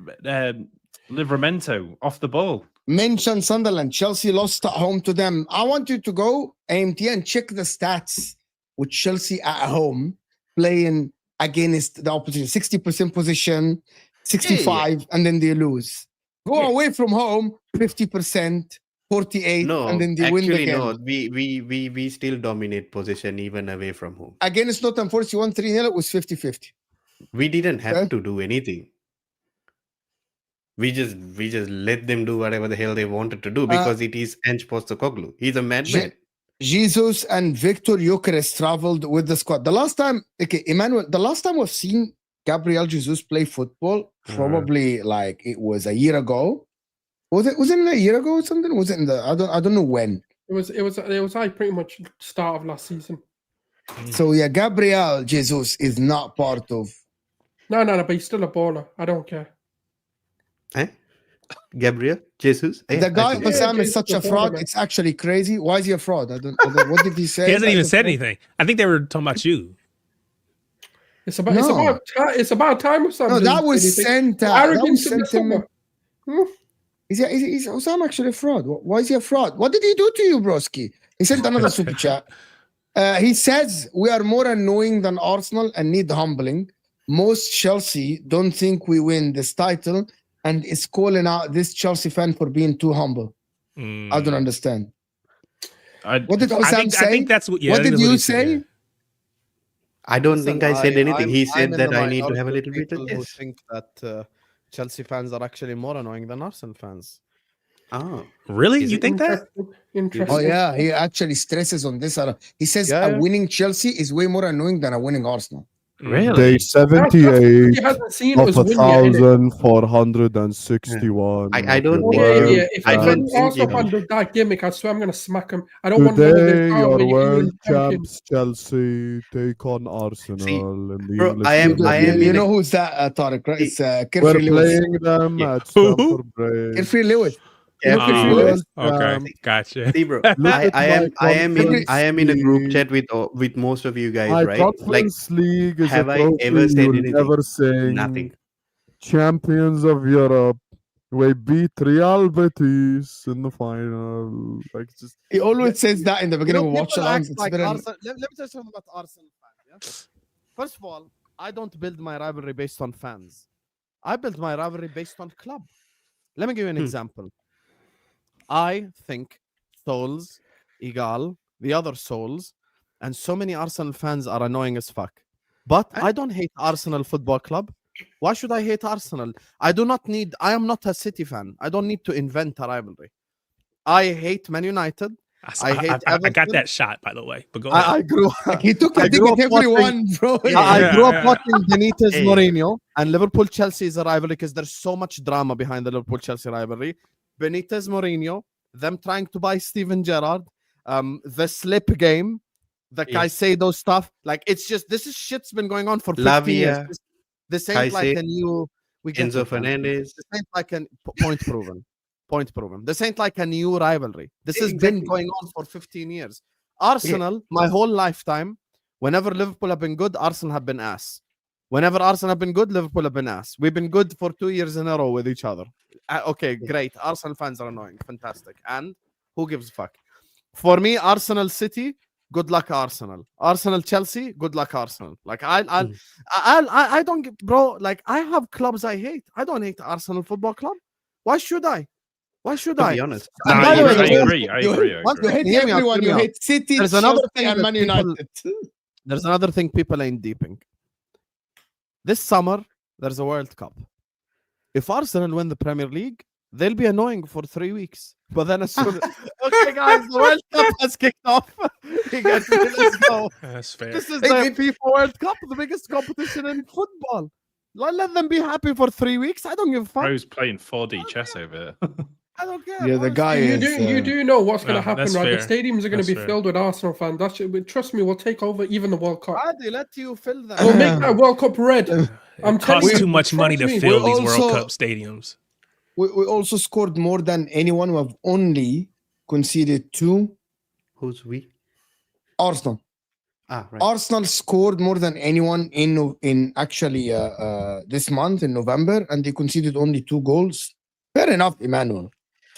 Livramento off the ball. Mention Sunderland. Chelsea lost at home to them. I want you to go AMT and check the stats with Chelsea at home playing against the opposition. 60% position, 65, and then they lose. Go away from home, 50%, 48, No, and then they win the actually, game. no. We still dominate possession even away from home. Against Nottingham Forest, you won 3-0. It was 50-50. We didn't have Okay. to do anything. We just let them do whatever the hell they wanted to do because it is Ange Postecoglou. He's a madman. Jesus and Victor Gyökeres traveled with the squad. The last time, okay, Emmanuel, the last time we've seen Gabriel Jesus play football, probably like it was a year ago. Was it a year ago or something? Was it in the I don't know when. It was like pretty much start of last season. So yeah, Gabriel Jesus is not part of. No, but he's still a baller. I don't care. Gabriel Jesus. The guy actually, Osam is such a Jesus fraud. is a It's actually crazy. Why is he a fraud? I don't what did he say? he hasn't even said anything. anything. I think they were talking about you. It's about time or something. No, that was sent. Arrogance of the summer. Is Osam actually a fraud? Why is he a fraud? What did he do to you, broski? He sent another super chat. He says we are more annoying than Arsenal and need humbling. Most Chelsea don't think we win this title and is calling out this Chelsea fan for being too humble. I don't understand. What did Osam say? I think that's what. Yeah, What I think did that's you he said, say? yeah. I don't Listen, think I said anything. He I'm said in that the I need to have a minority little bit of people who this. think that Chelsea fans are actually more annoying than Arsenal fans. Oh, Really? Is You it think that? Interesting. Oh yeah, he actually stresses on this. He says Yeah, a yeah. winning Chelsea is way more annoying than a winning Arsenal. Really? Day That's what 78 he hasn't seen of us win yet, innit? I1,461. don't Oh, think yeah, you- yeah. If I any don't think Arsenal you- fan does that gimmick, I swear I'm going to smack him. I don't want none of this. Today, Oh, your we're world England champions. champs Chelsea take on Arsenal in the bro, English I am Premier in You a- know who's that, Tariq, right? It's We're Kerfree Lewis. playing them Yeah. at Stamford Bridge. Kerfree Lewis. You know Kerfree Kerfree Lewis. Lewis? Okay, champ. gotcha. See, bro, Look at my I am in a group league. chat with most of you guys, My right? Like, Conference League is a have I trophy ever said you'll anything? never sing. Nothing. Champions of Europe. We beat Real Betis in the final. Like, just He always says that in the beginning of watch people alongs. act It's like better. Arsenal. Let me tell you something about Arsenal fans. Yeah? First of all, I don't build my rivalry based on fans. I build my rivalry based on club. Let me give you an example. I think Souls, Igal, the other Souls, and so many Arsenal fans are annoying as fuck. But I don't hate Arsenal Football Club. Why should I hate Arsenal? I am not a City fan. I don't need to invent a rivalry. I hate Man United. I hate I got Everton. that shot, by the way. But go ahead. I grew Like, he took I a dig grew at up watching- everyone, bro. I grew up Yeah. watching Benitez Hey. Mourinho, and Liverpool Chelsea is a rivalry because there's so much drama behind the Liverpool Chelsea rivalry. Benitez Mourinho, them trying to buy Steven Gerrard, the slip game, the Caicedo stuff. Like, it's just, this is shit's been going on for 15 years. Lavia, This ain't like Caicedo, a new. We get Enzo it, man. Fernandez. This ain't like a point proven. Point proven. This ain't like a new rivalry. This has been going on for 15 years. Arsenal, my whole lifetime, whenever Liverpool have been good, Arsenal have been ass. Whenever Arsenal have been good, Liverpool have been ass. We've been good for 2 years in a row with each other. Okay, great. Arsenal fans are annoying. Fantastic. And who gives a fuck? For me, Arsenal City, good luck Arsenal. Arsenal Chelsea, good luck Arsenal. Like I don't get, bro. Like, I have clubs I hate. I don't hate Arsenal Football Club. Why should I? Why should To I? be honest, No, And I by the way, agree. I agree. You hate Hear me out, everyone. hear You me out. hate City, There's another Chelsea, thing and that Man people- United. There's another thing people ain't deeping. This summer, there's a World Cup. If Arsenal win the Premier League, they'll be annoying for 3 weeks. But then as soon as, okay, guys, the World Cup has kicked off. You get me? Let's go. That's fair. This is Hey, the FIFA World Cup, the biggest competition in football. Let them be happy for 3 weeks. I don't give a fuck. Bro's playing 4D chess over here. I don't care. Yeah, the honestly. guy You is. do, you do know what's going No, to happen, that's right? fair. The stadiums are going That's to be fair. filled with Arsenal fans. That should, trust me, we'll take over even the World Cup. Adi, let you fill that. We'll make that World Cup red. I'm It telling costs you, too much money to trust me. fill We these World also- Cup stadiums. We also scored more than anyone. We have only conceded 2. who's we? Arsenal. Right. Arsenal scored more than anyone in actually this month in November, and they conceded only 2 goals. Fair enough, Emmanuel.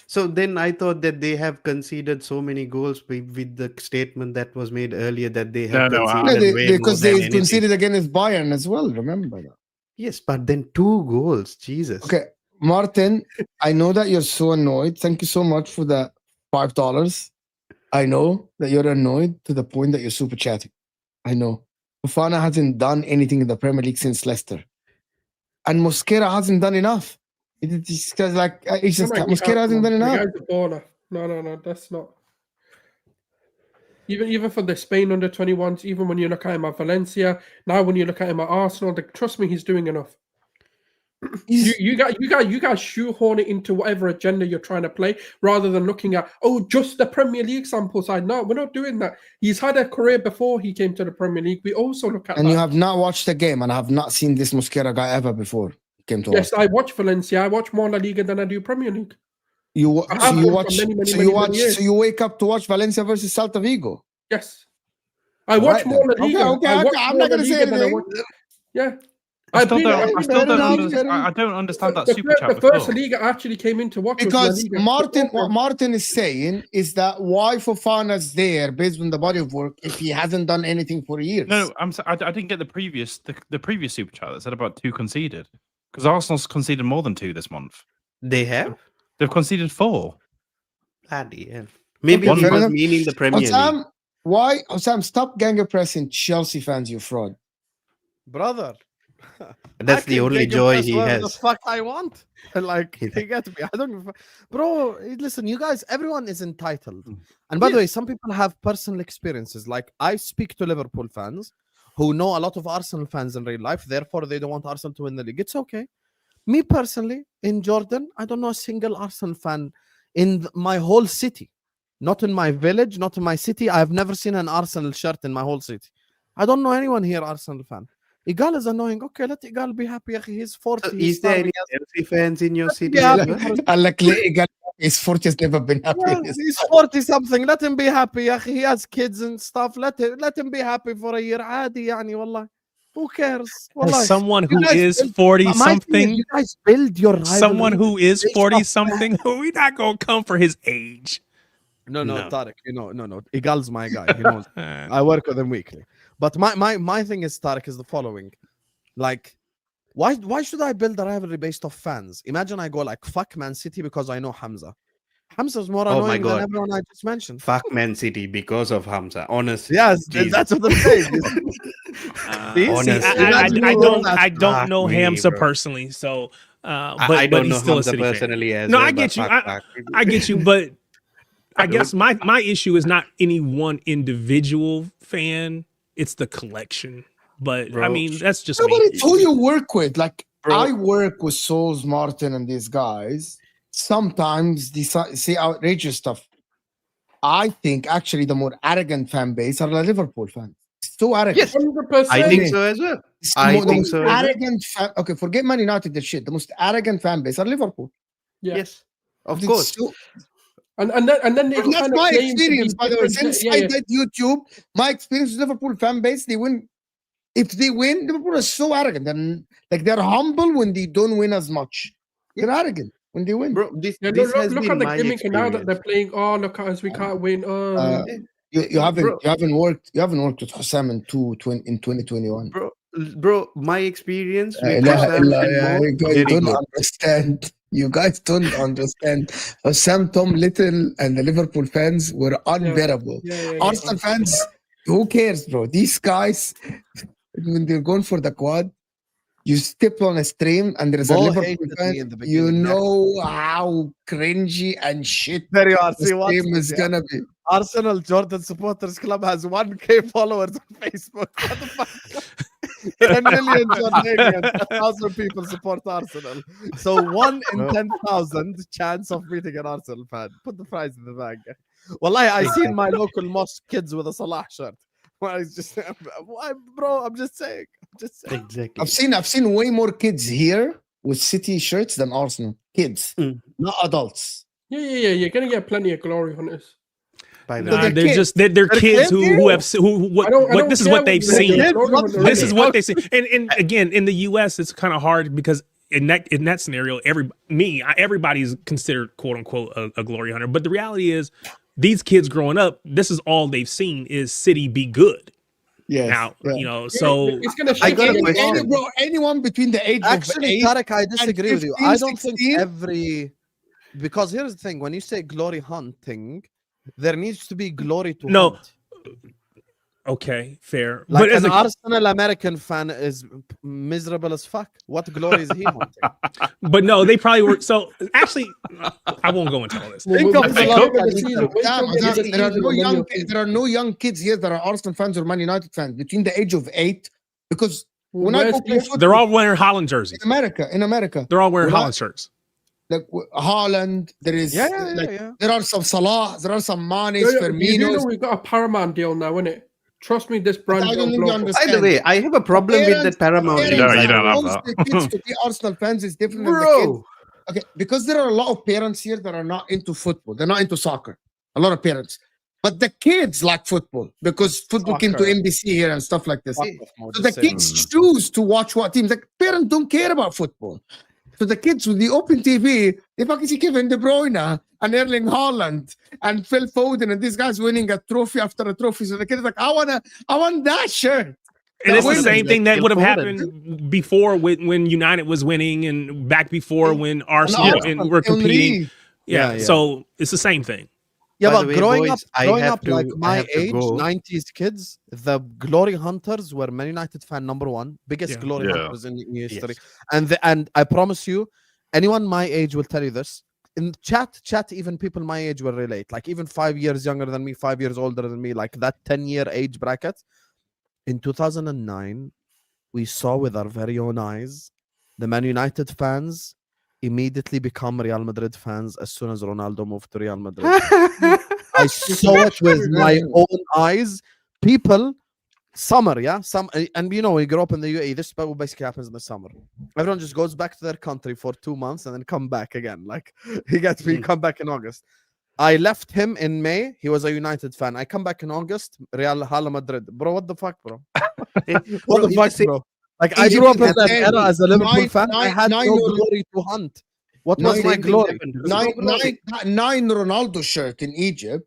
So then I thought that they have conceded so many goals with the statement that was made earlier that they have No, conceded Yeah, way more because than they anything. conceded against Bayern as well. Remember that. Yes, but then 2 goals. Jesus. Okay, Martin, I know that you're so annoyed. Thank you so much for the $5. I know that you're annoyed to the point that you're super chatting. I know. Fofana hasn't done anything in the Premier League since Leicester. And Mosquera hasn't done enough. It's just like, it's just, Mosquera hasn't done The enough. guy's a baller. No, that's not. Even for the Spain under 21s, even when you look at him at Valencia, now when you look at him at Arsenal, trust me, he's doing enough. You guys shoehorn it into whatever agenda you're trying to play, rather than looking at just the Premier League sample side. No, we're not doing that. He's had a career before he came to the Premier League. We also look at And that. you have not watched the game, and I have not seen this Mosquera guy ever before. Came to Yes, us. I watch Valencia. I watch more La Liga than I do Premier League. You I have done for many years. so you wake up to watch Valencia versus Celta Vigo. Yes, I watch Right more La then. Liga. Okay, I watch I'm more not La gonna say Liga than I anything. watch- Yeah. I still I've don't, been- I still don't, Fair under, enough. I don't understand that the super chat the first before. Liga I actually came into watch was Because La Liga. what Martin is saying is that why Fofana's there based on the body of work if he hasn't done anything for years. No, I didn't get the previous super chat that said about 2 conceded, because Arsenal's conceded more than 2 this month. They have? They've conceded 4. Bloody hell. Maybe Okay, he fair was enough. meaning the Premier League. Osam, stop ganger pressing Chelsea fans, you fraud. Brother. That's the only joy he The has. fuck I want. Like, you get me. I don't give a fuck. Bro, listen, you guys, everyone is entitled. And by the way, some people have personal experiences. Like, I speak to Liverpool fans who know a lot of Arsenal fans in real life, therefore they don't want Arsenal to win the league. It's okay. Me personally, in Jordan, I don't know a single Arsenal fan in my whole city. Not in my village, not in my city. I've never seen an Arsenal shirt in my whole city. I don't know anyone here Arsenal fan. Igal is annoying. Okay, let Igal be happy. He's 40. he's Is there any starving. Chelsea fans in your city? Yeah, as well? Like his 40 has never been happy. Yes, he's 40 something. Let him be happy. He has kids and stuff. Let him be happy for a year. عادي يعني والله. Who cares? As والله. someone You who guys is build- 40 my thing is, something, you guys build your rivalry. someone who is based 40 off something, we're not going to come for his age. No, No. Tariq, no. Igal's my guy. He knows. I work with him weekly. But my thing is, Tariq, is the following. Like, why should I build a rivalry based off fans? Imagine I go like, fuck Man City because I know Hamza. Hamza's more Oh my annoying than God. everyone I just mentioned. Fuck Man City because of Hamza. Honestly. Yes, Jesus. that's what I'm saying. See, Honestly. imagine I you don't that. I don't Fuck know me, Hamza bro. personally, so I but don't he's know still a Hamza City fan. personally as No, well. I but get you. fuck. I get you, but I guess my issue is not any one individual fan; it's the collection. But I Bro. mean, that's just No, but me. it's who you work with. Like Bro. I work with Souls, Martin, and these guys. Sometimes they say outrageous stuff. I think actually the more arrogant fan base are the Liverpool fans. It's too arrogant. Yes, 100%. I think so as well. It's I the think most so as well. arrogant okay, forget Man United the shit. The most arrogant fan base are Liverpool. Yeah. Yes, of It's course. so- And then they that's kind of my claim to be experience, by the way. different- Since yeah, I yeah. did YouTube, my experience with Liverpool fan base, they win. If they win, Liverpool is so arrogant. And like they're humble when they don't win as much. They're arrogant when they win. Bro, this Yeah, this has look been at the my gimmick now that they're experience. playing. Oh, look at us, we can't win. Uh, Oh, you haven't Bro. you haven't worked with Hussam in 2021. Bro, my experience La with ilaha Hussam illallah, and yeah, Mo, you guys very don't good. understand. You guys don't understand. Sam, Tom Little, and the Liverpool fans were unbearable. yeah. Arsenal fans, who cares, bro? These guys, when they're going for the quad, you step on a stream and there's a Mo Liverpool hated me fan, in the you beginning, yeah. know how cringy and shit There you are. the See, watch stream this, is yeah. gonna be. Arsenal Jordan Supporters Club has 1K followers on Facebook. What the fuck? 10 million Jordanians, 1,000 people support Arsenal. So 1 in 10,000 chance of meeting an Arsenal fan. Put the prize in the bag. Wallahi, I seen my local mosque kids with a Salah shirt. Well, it's just, bro, I'm just saying. Exactly. I've seen way more kids here with City shirts than Arsenal. Kids, not adults. Yeah. You're gonna get plenty of glory hunters. By the So way, they're They're kids. just they're kids who have I don't this is care what they've you say. seen. Kids, Glory what's hunter. This funny? is what they see. And again, in the US, it's kind of hard because in that scenario, everybody's considered quote unquote a glory hunter. But the reality is, these kids growing up, this is all they've seen is City be good. Yes. Now, yeah. you know, so It's gonna I shift got a any- question. Bro, anyone between the age Actually, of 8 Tarek, I disagree with you. 15, I don't think 16. because here's the thing: when you say glory hunting, there needs to be glory to No. hunt. okay, fair. Like but as an a, Arsenal American fan is miserable as fuck. What glory is he hunting? but no, they probably were. So actually, I won't go into all this. Think We'll of get the to lot the of season. Wait Damn, till we get to the there are season no and then young you'll see. there are no young kids here that are Arsenal fans or Man United fans between the age of 8 because when I Where's go play the- football They're all wearing Holland jerseys. in America, They're all wearing When I- Holland shirts. like Haaland, there is like yeah. there are some Salah, there are some Manes, You do know Firminos. we've got a Paramount deal now, innit? Trust me, this brand I don't will think you blow up. understand. by the way, I have a problem with that Paramount. You don't have force that. the kids to be Arsenal fans is different than the kids. Bro, Okay, because there are a lot of parents here that are not into football. They're not into soccer. A lot of parents. But the kids like football because football came to Soccer. NBC here and stuff like this. Fuck off, Mo, So just the say kids it. choose to watch what teams. Like parents don't care about football. So the kids with the open TV, they fucking see Kevin De Bruyne and Erling Haaland and Phil Foden and these guys winning a trophy after a trophy. So the kids are like, I want that shirt. And it's the Winning. same thing that Phil would have Foden. happened before when United was winning and back before when Arsenal and we're competing. Henry. Yeah, Yeah. so it's the same thing. Yeah, By but the way, growing boys, up, I growing have up to- like I my have to age, go. 90s kids, the glory hunters were Man United fan #1, biggest Yeah. glory Yeah. hunters in history. And I promise you, anyone my age will tell you this. In chat, even people my age will relate. Like even 5 years younger than me, 5 years older than me, like that 10-year age bracket. in 2009, we saw with our very own eyes the Man United fans immediately become Real Madrid fans as soon as Ronaldo moved to Real Madrid. I saw it with my own eyes. People, summer, yeah, and you know, we grew up in the UAE. This basically happens in the summer. Everyone just goes back to their country for 2 months and then come back again. Like we come back in August. I left him in May. He was a United fan. I come back in August. Real Madrid, bro. What the fuck, bro? What the fuck, bro? Like I grew up in that era as a Liverpool fan. I had no glory to hunt. What was my glory? Nine Ronaldo shirt in Egypt,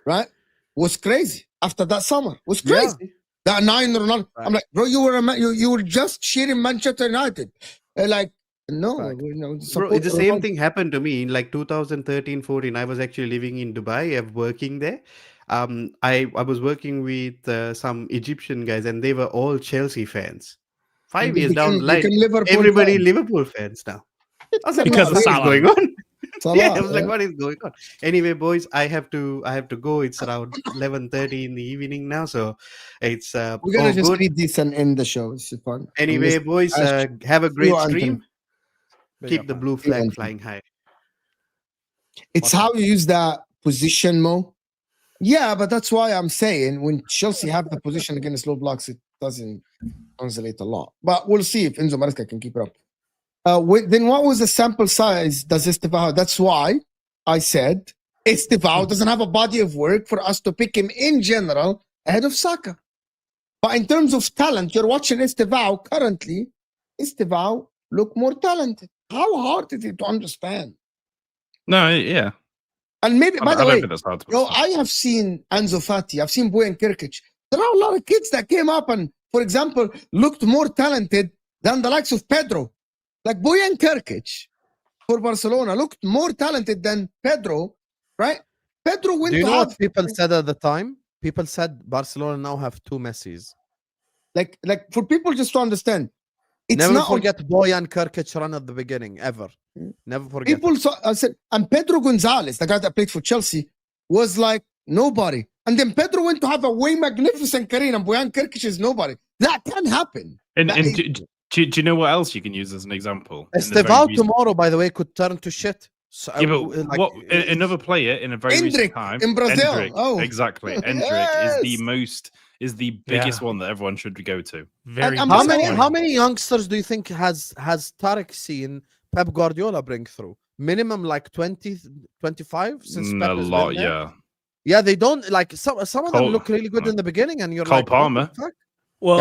right? Was crazy after that summer. Was crazy. Yeah. That 9 Ronaldo. Right. I'm like, bro, you were just cheering Manchester United. Like, no, bro, the same thing happened to me in like 2013-14. I was actually living in Dubai, working there. I was working with some Egyptian guys, and they were all Chelsea fans. 5 years down the line, everybody Liverpool fans now. I was like, because what is going on? Yeah, I was like, what is going on? Anyway, boys, I have to go. It's around 11:30 in the evening now, so it's we're gonna just read this and end the show. It's fun. Anyway, boys, have a great stream. Keep the blue flag flying high. It's how you use that position, Mo. Yeah, but that's why I'm saying when Chelsea have the position against low blocks, it doesn't translate a lot. But we'll see if Enzo Maresca can keep it up. Then what was the sample size does Estevao? That's why I said Estevao doesn't have a body of work for us to pick him in general ahead of Saka. But in terms of talent, you're watching Estevao currently. Estevao look more talented. How hard is it to understand? No, yeah. And maybe, by the way, yo, I have seen Ansu Fati, I've seen Bojan Kirkic. There are a lot of kids that came up and, for example, looked more talented than the likes of Pedro. Like Bojan Kirkic for Barcelona looked more talented than Pedro, right? Pedro went. Do you know what people said at the time? People said Barcelona now have 2 Messis. Like for people just to understand, it's never not forget Bojan Kirkic run at the beginning ever. Never forget. People saw, I said, and Pedro Gonzalez, the guy that played for Chelsea, was like nobody. And then Pedro went to have a way magnificent career, and Bojan Kirkic is nobody. That can happen. And do you know what else you can use as an example? Estevao tomorrow, by the way, could turn to shit. So, yeah, but like, another player in a very recent time in Brazil. Endrick, exactly. Endrick is the biggest one that everyone should go to. How many youngsters do you think has Tarek seen Pep Guardiola bring through? Minimum like 20, 25 since Pep has lot, been there? yeah. Yeah, they don't like some of them look really good in the beginning, and you're Cole like Palmer. Well,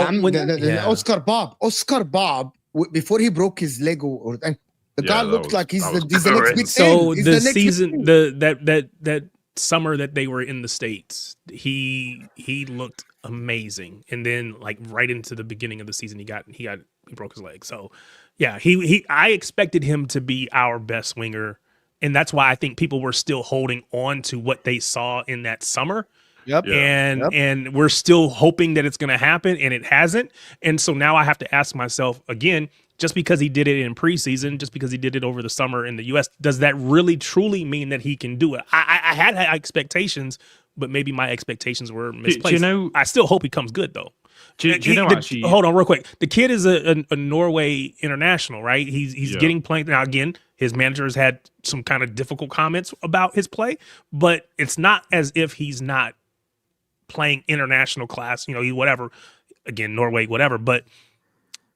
Oscar Bob, before he broke his leg, the guy looked like he's the next big so thing. The season, that summer that they were in the States, he looked amazing, and then like right into the beginning of the season, he broke his leg. So yeah, I expected him to be our best winger, and that's why I think people were still holding on to what they saw in that summer. Yep. And we're still hoping that it's going to happen, and it hasn't. And so now I have to ask myself again, just because he did it in preseason, just because he did it over the summer in the US, does that really truly mean that he can do it? I had expectations, but maybe my expectations were misplaced. I still hope he comes good though. Hold on real quick. The kid is a Norway international, right? He's getting playing now. Again, his manager has had some kind of difficult comments about his play, but it's not as if he's not playing international class, whatever, again, Norway, whatever, but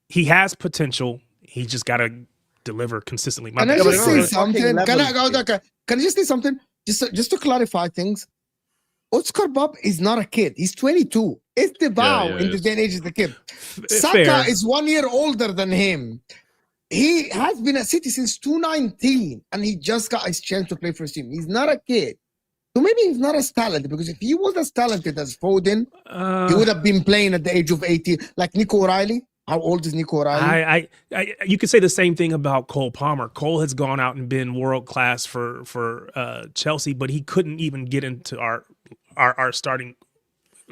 he has potential. He just got to deliver consistently. Can I just say something? Can I just say something? Just to clarify things. Oscar Bob is not a kid. He's 22. Estevao in the day and age is the kid. Saka is 1 year older than him. He has been at City since 2019, and he just got his chance to play for his team. He's not a kid. So maybe he's not as talented, because if he was as talented as Foden, he would have been playing at the age of 18. Like Nico O'Reilly. How old is Nico O'Reilly? You could say the same thing about Cole Palmer. Cole has gone out and been world class for Chelsea, but he couldn't even get into our starting.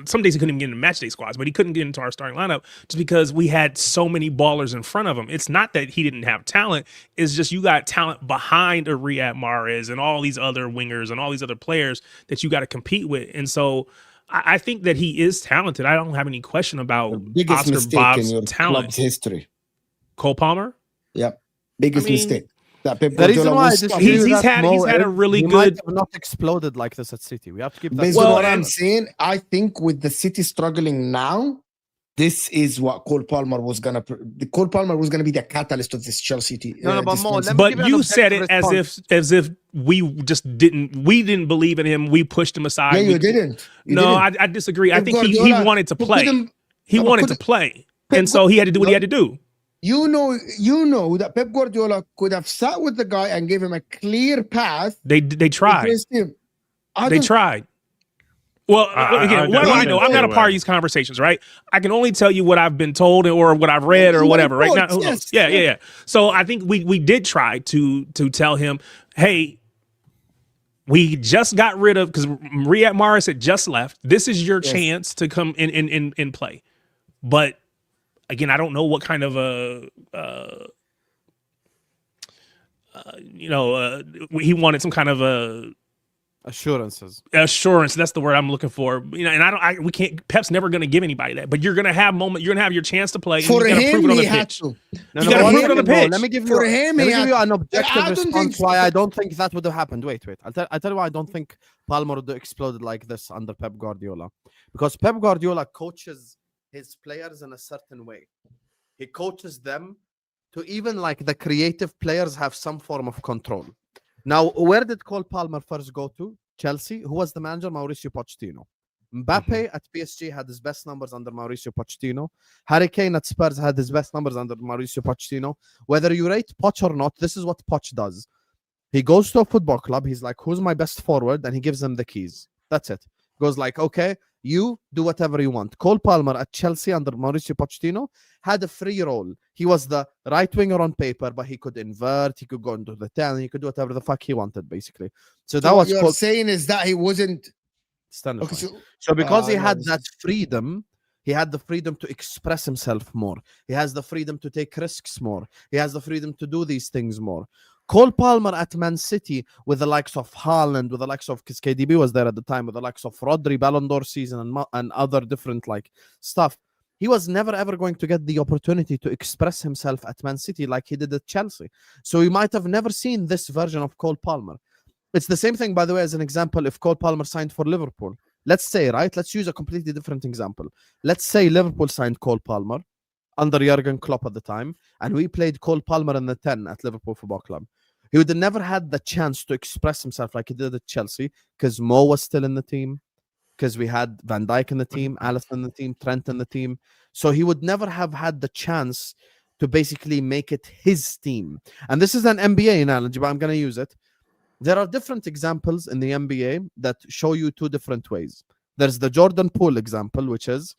Some days he couldn't even get into match day squads, but he couldn't get into our starting lineup just because we had so many ballers in front of him. It's not that he didn't have talent. It's just you got talent behind a Riyad Mahrez and all these other wingers and all these other players that you got to compete with. And so I think that he is talented. I don't have any question The about biggest Oscar mistake in Bob's your talent. club's history. Cole Palmer. Yep. Biggest I mean, mistake. That Pep The reason Guardiola why I was disagree He's with that, had Mo, a is really he might good. have not exploded like this at City. We have to keep that. Based Well, on what I'm and- saying, I think with the City struggling now, this is what Cole Palmer was gonna. Cole Palmer was gonna be the catalyst of this Chelsea team. No, but Mo, let me But give you an you said it objective as if we didn't believe in him. We pushed him aside. Yeah, We- you didn't. You no, didn't. I disagree. I Pep think he Guardiola, wanted to who play. couldn't- He no, but wanted to couldn't- play, Pep and so he had to do what he had to do. You know that Pep Guardiola could have sat with the guy and gave him a clear path. They tried. against him. I They don't- tried. Well, I again, what do I know? I'm not a part of these conversations, right? I can only tell you what I've been told or what I've read or My whatever. Right now, thoughts, who knows? yes. Yeah. So I think we did try to tell him, hey, we just got rid of, because Riyad Mahrez had just left. This is your Yes. chance to come in play. But again, I don't know what kind of he wanted some kind of assurances. assurance. That's the word I'm looking for. And we can't. Pep's never going to give anybody that. But you're going to have You're going to have your chance to play. And For you got to prove him, it on he the had pitch. to. No, You gotta one prove it on the second, Mo. pitch. Let me give you, For him, let me he give you had- an objective I don't think response so. why I don't think that would have happened. Wait. I'll tell you why I don't think Palmer would have exploded like this under Pep Guardiola. Because Pep Guardiola coaches his players in a certain way. He coaches them to even like the creative players have some form of control. Now, where did Cole Palmer first go to? Chelsea. Who was the manager? Mauricio Pochettino. Mbappe at PSG had his best numbers under Mauricio Pochettino. Harry Kane at Spurs had his best numbers under Mauricio Pochettino. Whether you rate Poch or not, this is what Poch does. He goes to a football club. He's like, who's my best forward? And he gives them the keys. That's it. Goes like, okay, you do whatever you want. Cole Palmer at Chelsea under Mauricio Pochettino had a free role. He was the right winger on paper, but he could invert, he could go into the 10, he could do whatever the fuck he wanted, basically. So that So what was you're Cole. saying is that he wasn't. Stand Okay, fine. so So because he no, had this that is- freedom, he had the freedom to express himself more. He has the freedom to take risks more. He has the freedom to do these things more. Cole Palmer at Man City with the likes of Haaland, with the likes of, because KDB was there at the time, with the likes of Rodri, Ballon d'Or season, and other different like stuff. He was never ever going to get the opportunity to express himself at Man City like he did at Chelsea. So he might have never seen this version of Cole Palmer. It's the same thing, by the way, as an example, if Cole Palmer signed for Liverpool. Let's say, right? Let's use a completely different example. Let's say Liverpool signed Cole Palmer under Jurgen Klopp at the time, and we played Cole Palmer in the 10 at Liverpool Football Club. He would have never had the chance to express himself like he did at Chelsea because Mo was still in the team, because we had Van Dijk in the team, Alisson in the team, Trent in the team. So he would never have had the chance to basically make it his team. And this is an NBA analogy, but I'm going to use it. There are different examples in the NBA that show you two different ways. There's the Jordan Poole example, which is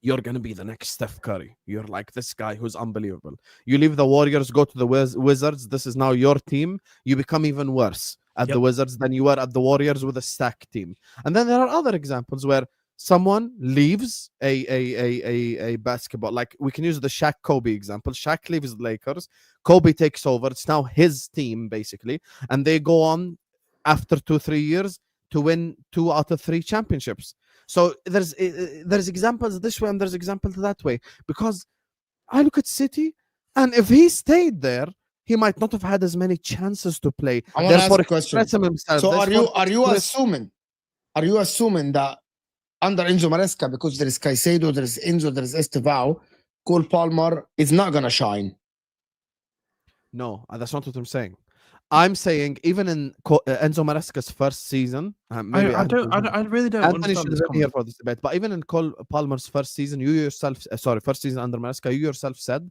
you're going to be the next Steph Curry. You're like this guy who's unbelievable. You leave the Warriors, go to the Wizards. This is now your team. You become even worse at the Wizards than you were at the Warriors with a stacked team. And then there are other examples where someone leaves a basketball. Like we can use the Shaq Kobe example. Shaq leaves the Lakers. Kobe takes over. It's now his team, basically. And they go on after 2-3 years to win 2 out of 3 championships. So there's examples this way and there's examples that way. Because I look at City, and if he stayed there, he might not have had as many chances to play. I want to ask a question. Himself. So are you Therefore, assuming that under Enzo Maresca, because there is Caicedo, there is Enzo, there is Estevao, Cole Palmer is not gonna shine? No, that's not what I'm saying. I'm saying even in Enzo Maresca's first season, I really don't Anthony understand should this have been here comment. for this debate. But even in Cole Palmer's first season, first season under Maresca, you yourself said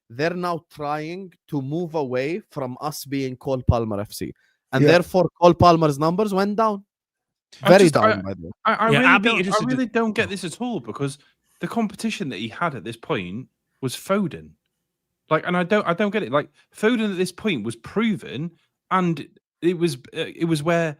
they're now trying to move away from us being Cole Palmer FC, and therefore Cole Palmer's numbers went down, very down. By the way, I really don't get this at all, because the competition that he had at this point was Foden. Like, and I don't get it. Like, Foden at this point was proven, and it was where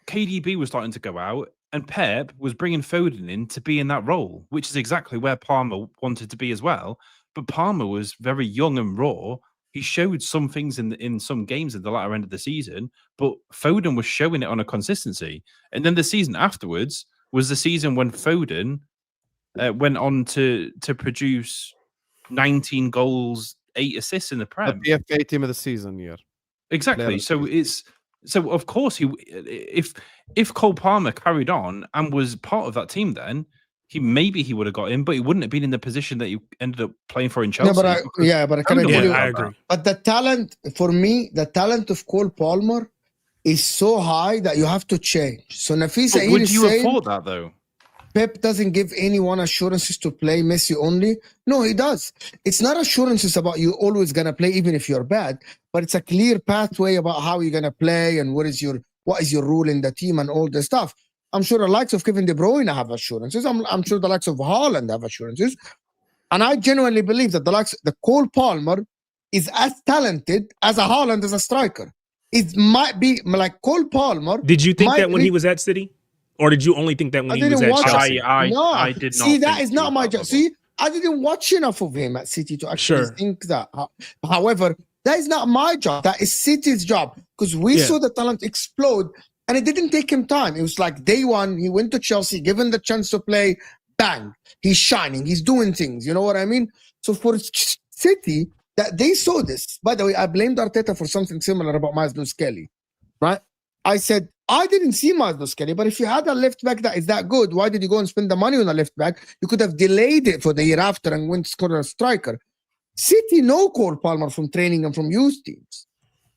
KDB was starting to go out, and Pep was bringing Foden in to be in that role, which is exactly where Palmer wanted to be as well. But Palmer was very young and raw. He showed some things in some games at the latter end of the season, but Foden was showing it on a consistency. And then the season afterwards, was the season when Foden went on to produce 19 goals, 8 assists in the The Prem. PFA team of the season year. Exactly. So of course if Cole Palmer carried on and was part of that team, then he would have got in, but he wouldn't have been in the position that he ended up playing for in Chelsea. but I can Foden agree. wouldn't I have agree. that. But the talent, for me, the talent of Cole Palmer is so high that you have to change. So Nafisa, But here would is you have saying thought that though? Pep doesn't give anyone assurances to play Messi only. No, he does. It's not assurances about you always gonna play even if you're bad, but it's a clear pathway about how you're gonna play and what is your role in the team and all this stuff. I'm sure the likes of Kevin De Bruyne have assurances. I'm sure the likes of Haaland have assurances. And I genuinely believe that the Cole Palmer is as talented as a Haaland as a striker. It might be like Cole Palmer. Did you think might that when be- he was at City? Or did you only think that when I he was didn't at watch Chelsea? I did not. See, that think is he not was my that job. level. See, I didn't watch enough of him at City to actually Sure. think that. However, that is not my job. That is City's job because we Yeah. saw the talent explode, and it didn't take him time. It was like day one. He went to Chelsea, given the chance to play, bang, he's shining. He's doing things. You know what I mean? So for City, that they saw this. By the way, I blamed Arteta for something similar about Miles Kelly, right? I said, I didn't see Miles Kelly, but if you had a left back that is that good, why did you go and spend the money on a left back? You could have delayed it for the year after and went to score a striker. City know Cole Palmer from training and from youth teams.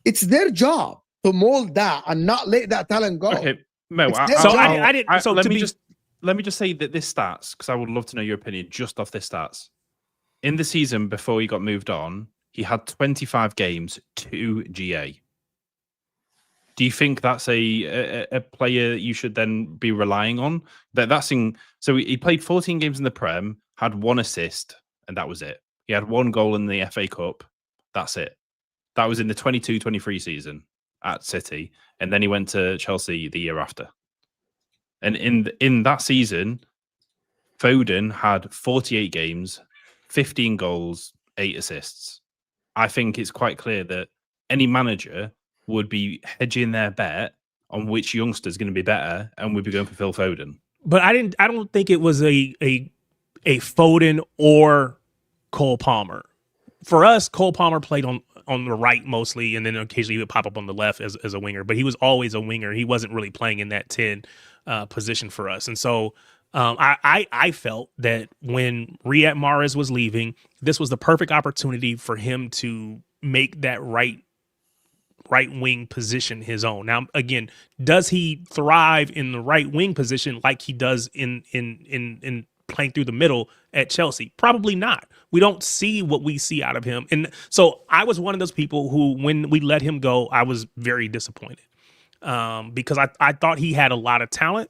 It's their job to mold that and not let that talent go. Okay, Mo. It's I, their So job. I didn't. So let to me be, just say that this stats, because I would love to know your opinion just off this stats. In the season before he got moved on, he had 25 games, 2 GA. Do you think that's a player you should then be relying on? That's in. So he played 14 games in the Prem, had 1 assist, and that was it. He had 1 goal in the FA Cup. That's it. That was in the 22-23 season at City, and then he went to Chelsea the year after. And in that season, Foden had 48 games, 15 goals, 8 assists. I think it's quite clear that any manager would be hedging their bet on which youngster is going to be better, and would be going for Phil Foden. but I don't think it was a Foden or Cole Palmer. For us, Cole Palmer played on the right mostly, and then occasionally he would pop up on the left as a winger. But he was always a winger. He wasn't really playing in that 10 position for us. And so I felt that when Riyad Mahrez was leaving, this was the perfect opportunity for him to make that right wing position his own. Now, again, does he thrive in the right wing position like he does in playing through the middle at Chelsea? Probably not. We don't see what we see out of him. And so I was one of those people who, when we let him go, I was very disappointed because I thought he had a lot of talent,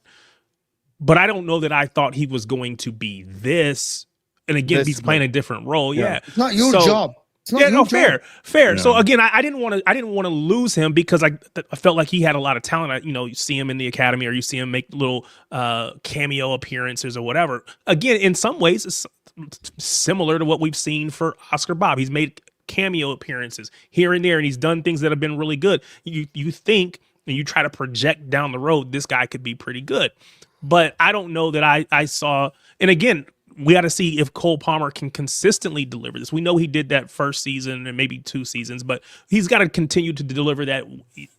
but I don't know that I thought he was going to be this. And again, he's playing a different role. Yeah. It's not your job. It's not Yeah, your no, job. fair. Yeah. So again, I didn't want to lose him because I felt like he had a lot of talent. You see him in the academy, or you see him make little cameo appearances or whatever. Again, in some ways, it's similar to what we've seen for Oscar Bob. He's made cameo appearances here and there, and he's done things that have been really good. You think and you try to project down the road, this guy could be pretty good, but I don't know that I saw. And again, we got to see if Cole Palmer can consistently deliver this. We know he did that first season and maybe 2 seasons, but he's got to continue to deliver that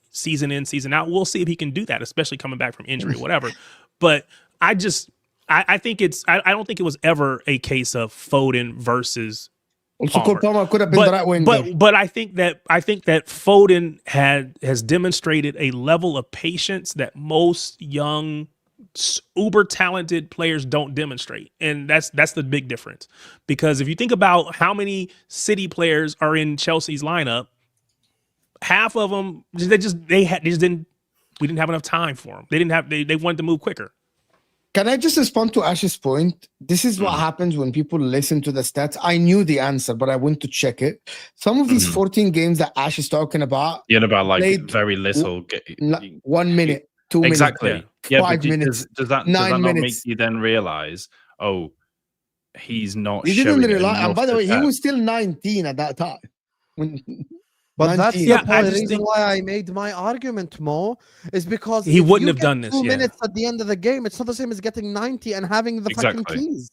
season in, season out. We'll see if he can do that, especially coming back from injury or whatever. But I think I don't think it was ever a case of Foden versus Also, Cole Palmer could have been the right winger. But I think that Foden has demonstrated a level of patience that most young, uber talented players don't demonstrate, and that's the big difference. Because if you think about how many City players are in Chelsea's lineup, half of them we didn't have enough time for them. They wanted to move quicker. Can I just respond to Ash's point? This is what happens when people listen to the stats. I knew the answer, but I went to check it. Some of these 14 games that Ash is talking about, Yeah, about like played very little. 1 minute, 2 minutes, Exactly. Yeah, 5 but minutes, does that 9 not make minutes. you then realize, oh, he's not He showing didn't rely. And enough by the way, he to was still 19 at that time. When But that's 19. Yeah, the I point. just Reason think- why I made my argument, Mo, is because He if wouldn't you have get done this, 2 yeah. minutes at the end of the game, it's not the same as getting 90 and having the fucking Exactly. keys.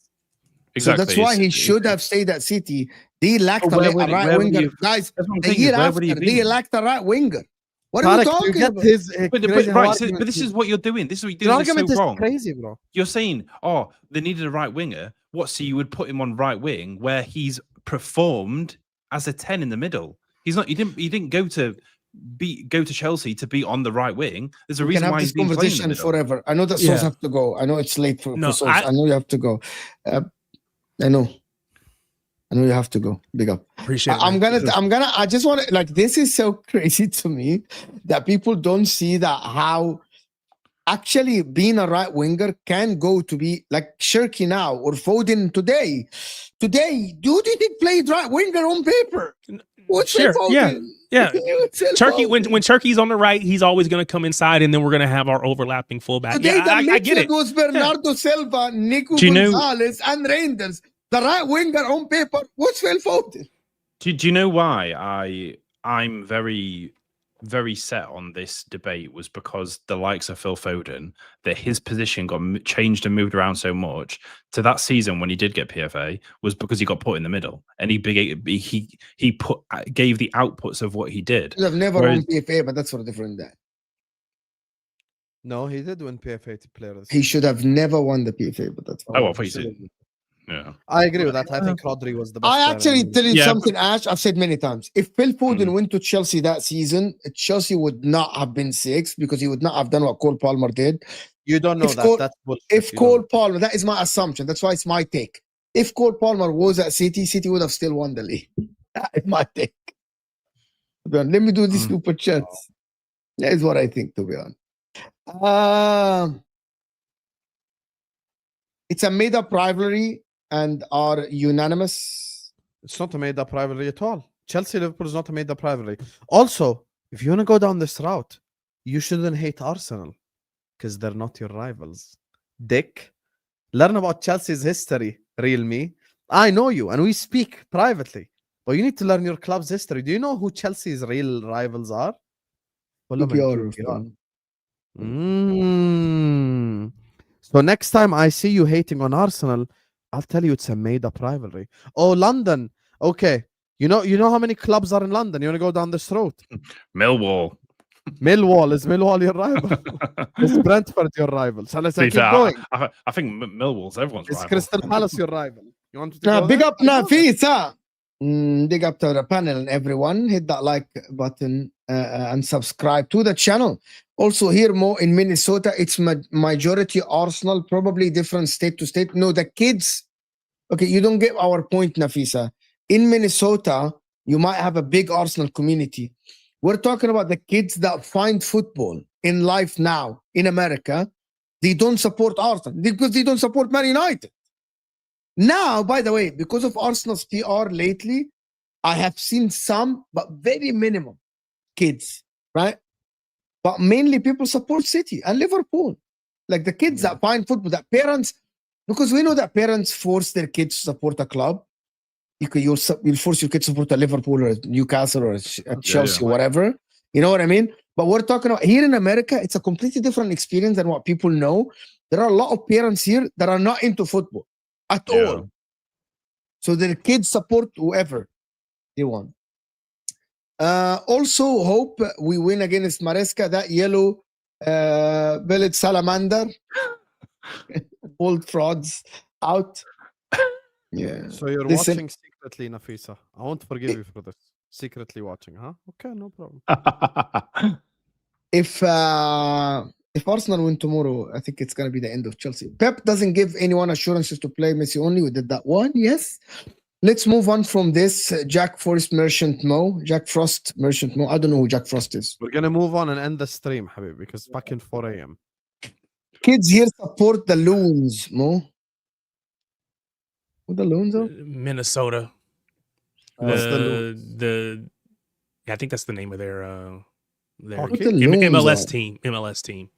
So that's why he It's- should have stayed at City. They lacked But where a would- right where would winger. you- Guys, That's what I'm the saying. year Where after, would he they be? lacked a right winger. What are you Tarek, you talking get about? his But crazy right, argument. but this is what you're doing. This is what you're Your doing. It's argument so is wrong. crazy, bro. You're saying, oh, they needed a right winger. What? So you would put him on right wing where he's performed as a 10 in the middle. He's not. He didn't go to Chelsea to be on the right wing. There's a We can reason have why this he's been playing in the conversation middle. forever. I know that Yeah. Souls have to go. I know it's late for No, Souls. I know you have to go. I know you have to go. Big up. Appreciate it. I'm man. gonna. I just want to like. This is so crazy to me that people don't see that how actually being a right winger can go to be like Shirky now or Foden today. Today, do they played right winger on paper? What's Sure, Phil yeah, Foden? yeah. What's Phil Turkey, Foden? when Turkey's on the right, he's always going to come inside, and then we're going to have our overlapping fullback. Today, Yeah, the I get midfield it. was Bernardo Silva, Nico Do you know- Gonzalez, and Reinders. The right winger on paper was Phil Foden. Do you know why I'm very, very set on this debate was because the likes of Phil Foden, that his position got changed and moved around so much to that season when he did get PFA was because he got put in the middle and he gave the outputs of what he did. He have never Whereas- won PFA, but that's for a different day. No, he did win PFA to player. of the He season. should have never won the PFA, but that's Oh, I thought you said, yeah. I agree with that. I think Rodri was the best. I player in actually the tell you Yeah, something, Ash. I've said many times. If Phil Foden Mm. went to Chelsea that season, Chelsea would not have been six because he would not have done what Cole Palmer did. You don't know If that. Cole- That's bullshit. If You Cole don't. Palmer, that is my assumption. That's why it's my take. If Cole Palmer was at City, City would have still won the league. That is my take. Let me do these Mm. super chats. That is what I think, to be honest. It's a made-up rivalry and are unanimous. It's not a made-up rivalry at all. Chelsea Liverpool is not a made-up rivalry. Also, if you want to go down this route, you shouldn't hate Arsenal because they're not your rivals. Dick, learn about Chelsea's history, real me. I know you, and we speak privately. But you need to learn your club's history. Do you know who Chelsea's real rivals are? QPR. So next time I see you hating on Arsenal, I'll tell you it's a made-up rivalry. Oh, London. Okay. You know how many clubs are in London? You want to go down this road? Millwall. Millwall. Is Millwall your rival? Is Brentford your rival? So let's To be keep fair, going. I think Millwall's everyone's Is rival. Crystal Palace your rival? You want to Nah, go big there? up Nafisa. Big up to the panel and everyone. Hit that like button and subscribe to the channel. Also, here more in Minnesota, it's majority Arsenal, probably different state to state. No, the kids. Okay, you don't get our point, Nafisa. In Minnesota, you might have a big Arsenal community. We're talking about the kids that find football in life now in America. They don't support Arsenal because they don't support Man United. Now, by the way, because of Arsenal's PR lately, I have seen some, but very minimum kids, right? But mainly people support City and Liverpool. Like the kids that find football, that parents, because we know that parents force their kids to support a club. You'll force your kids to support a Liverpool or a Newcastle or a Chelsea or whatever. You know what I mean? But we're talking about here in America, it's a completely different experience than what people know. There are a lot of parents here that are not into football at all. So their kids support whoever they want. Also, hope we win against Maresca. That yellow bellied salamander, old frauds out. Yeah. So you're Listen. watching secretly, Nafisa. I won't forgive you for this. Secretly watching, huh? Okay, no problem. If Arsenal win tomorrow, I think it's gonna be the end of Chelsea. Pep doesn't give anyone assurances to play Messi only. We did that one, yes. Let's move on from this. Jack Frost Merchant Mo. I don't know who Jack Frost is. We're gonna move on and end the stream, Habib, because it's back in 4 a.m. Kids here support the Loons, Mo. What the Loons are? Minnesota. What's the Loons? I think that's the name of their Hockey? the Loons MLS are? team. MLS team.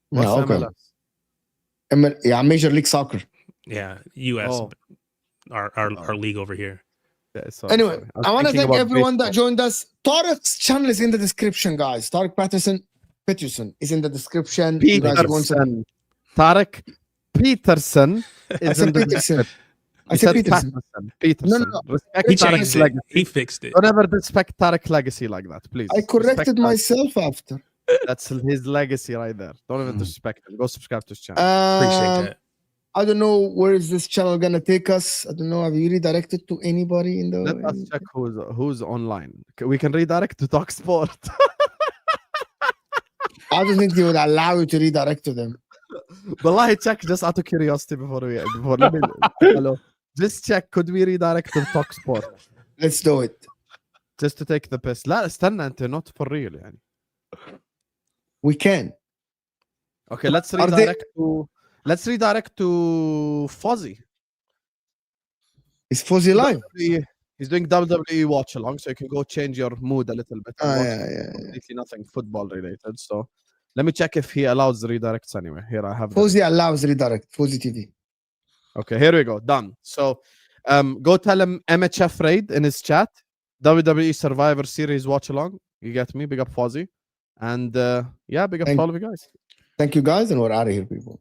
What's Yeah, okay. MLS? Major League Soccer. Yeah, U.S. Oh. Our league over here. Yeah, sorry, Anyway, sorry. was I want to thinking thank about everyone that baseball. joined us. Tariq's channel is in the description, guys. Tariq Peterson is in the description. You guys go and Peterson. Tarek Peterson I is said in the Peterson. description. I You said said Peterson. Peterson. No. Respect He He Tarek's changed it. legacy. He fixed it. Don't ever disrespect Tarek's legacy like that, please. I corrected Respect Tarek. myself after. That's his legacy right there. Don't even disrespect him. Go subscribe to his channel. Appreciate that. I don't know where is this channel gonna take us. I don't know. Have you redirected to anybody in the? Let us check who's online. We can redirect to Talk Sport. I don't think they would allow you to redirect to them. Wallahi, check just out of curiosity before let me hello. Just check, could we redirect to Talk Sport? Let's do it. Just to take the piss. لا استنى انت not for real يعني. We can. Okay, let's Are they- redirect to Fozzy. Is Fuzzy live? He's doing WWE watch along, so you can go change your mood a little bit. and watch Yeah. completely nothing football related. So let me check if he allows redirects anyway. Here I have. Fuzzy allows redirect. Fuzzy TV. Okay, here we go. Done. So go tell him MHF raid in his chat. WWE Survivor Series watch along. You get me? Big up Fozzy. And yeah, big up to all of you guys. Thank you guys, and we're out of here, people.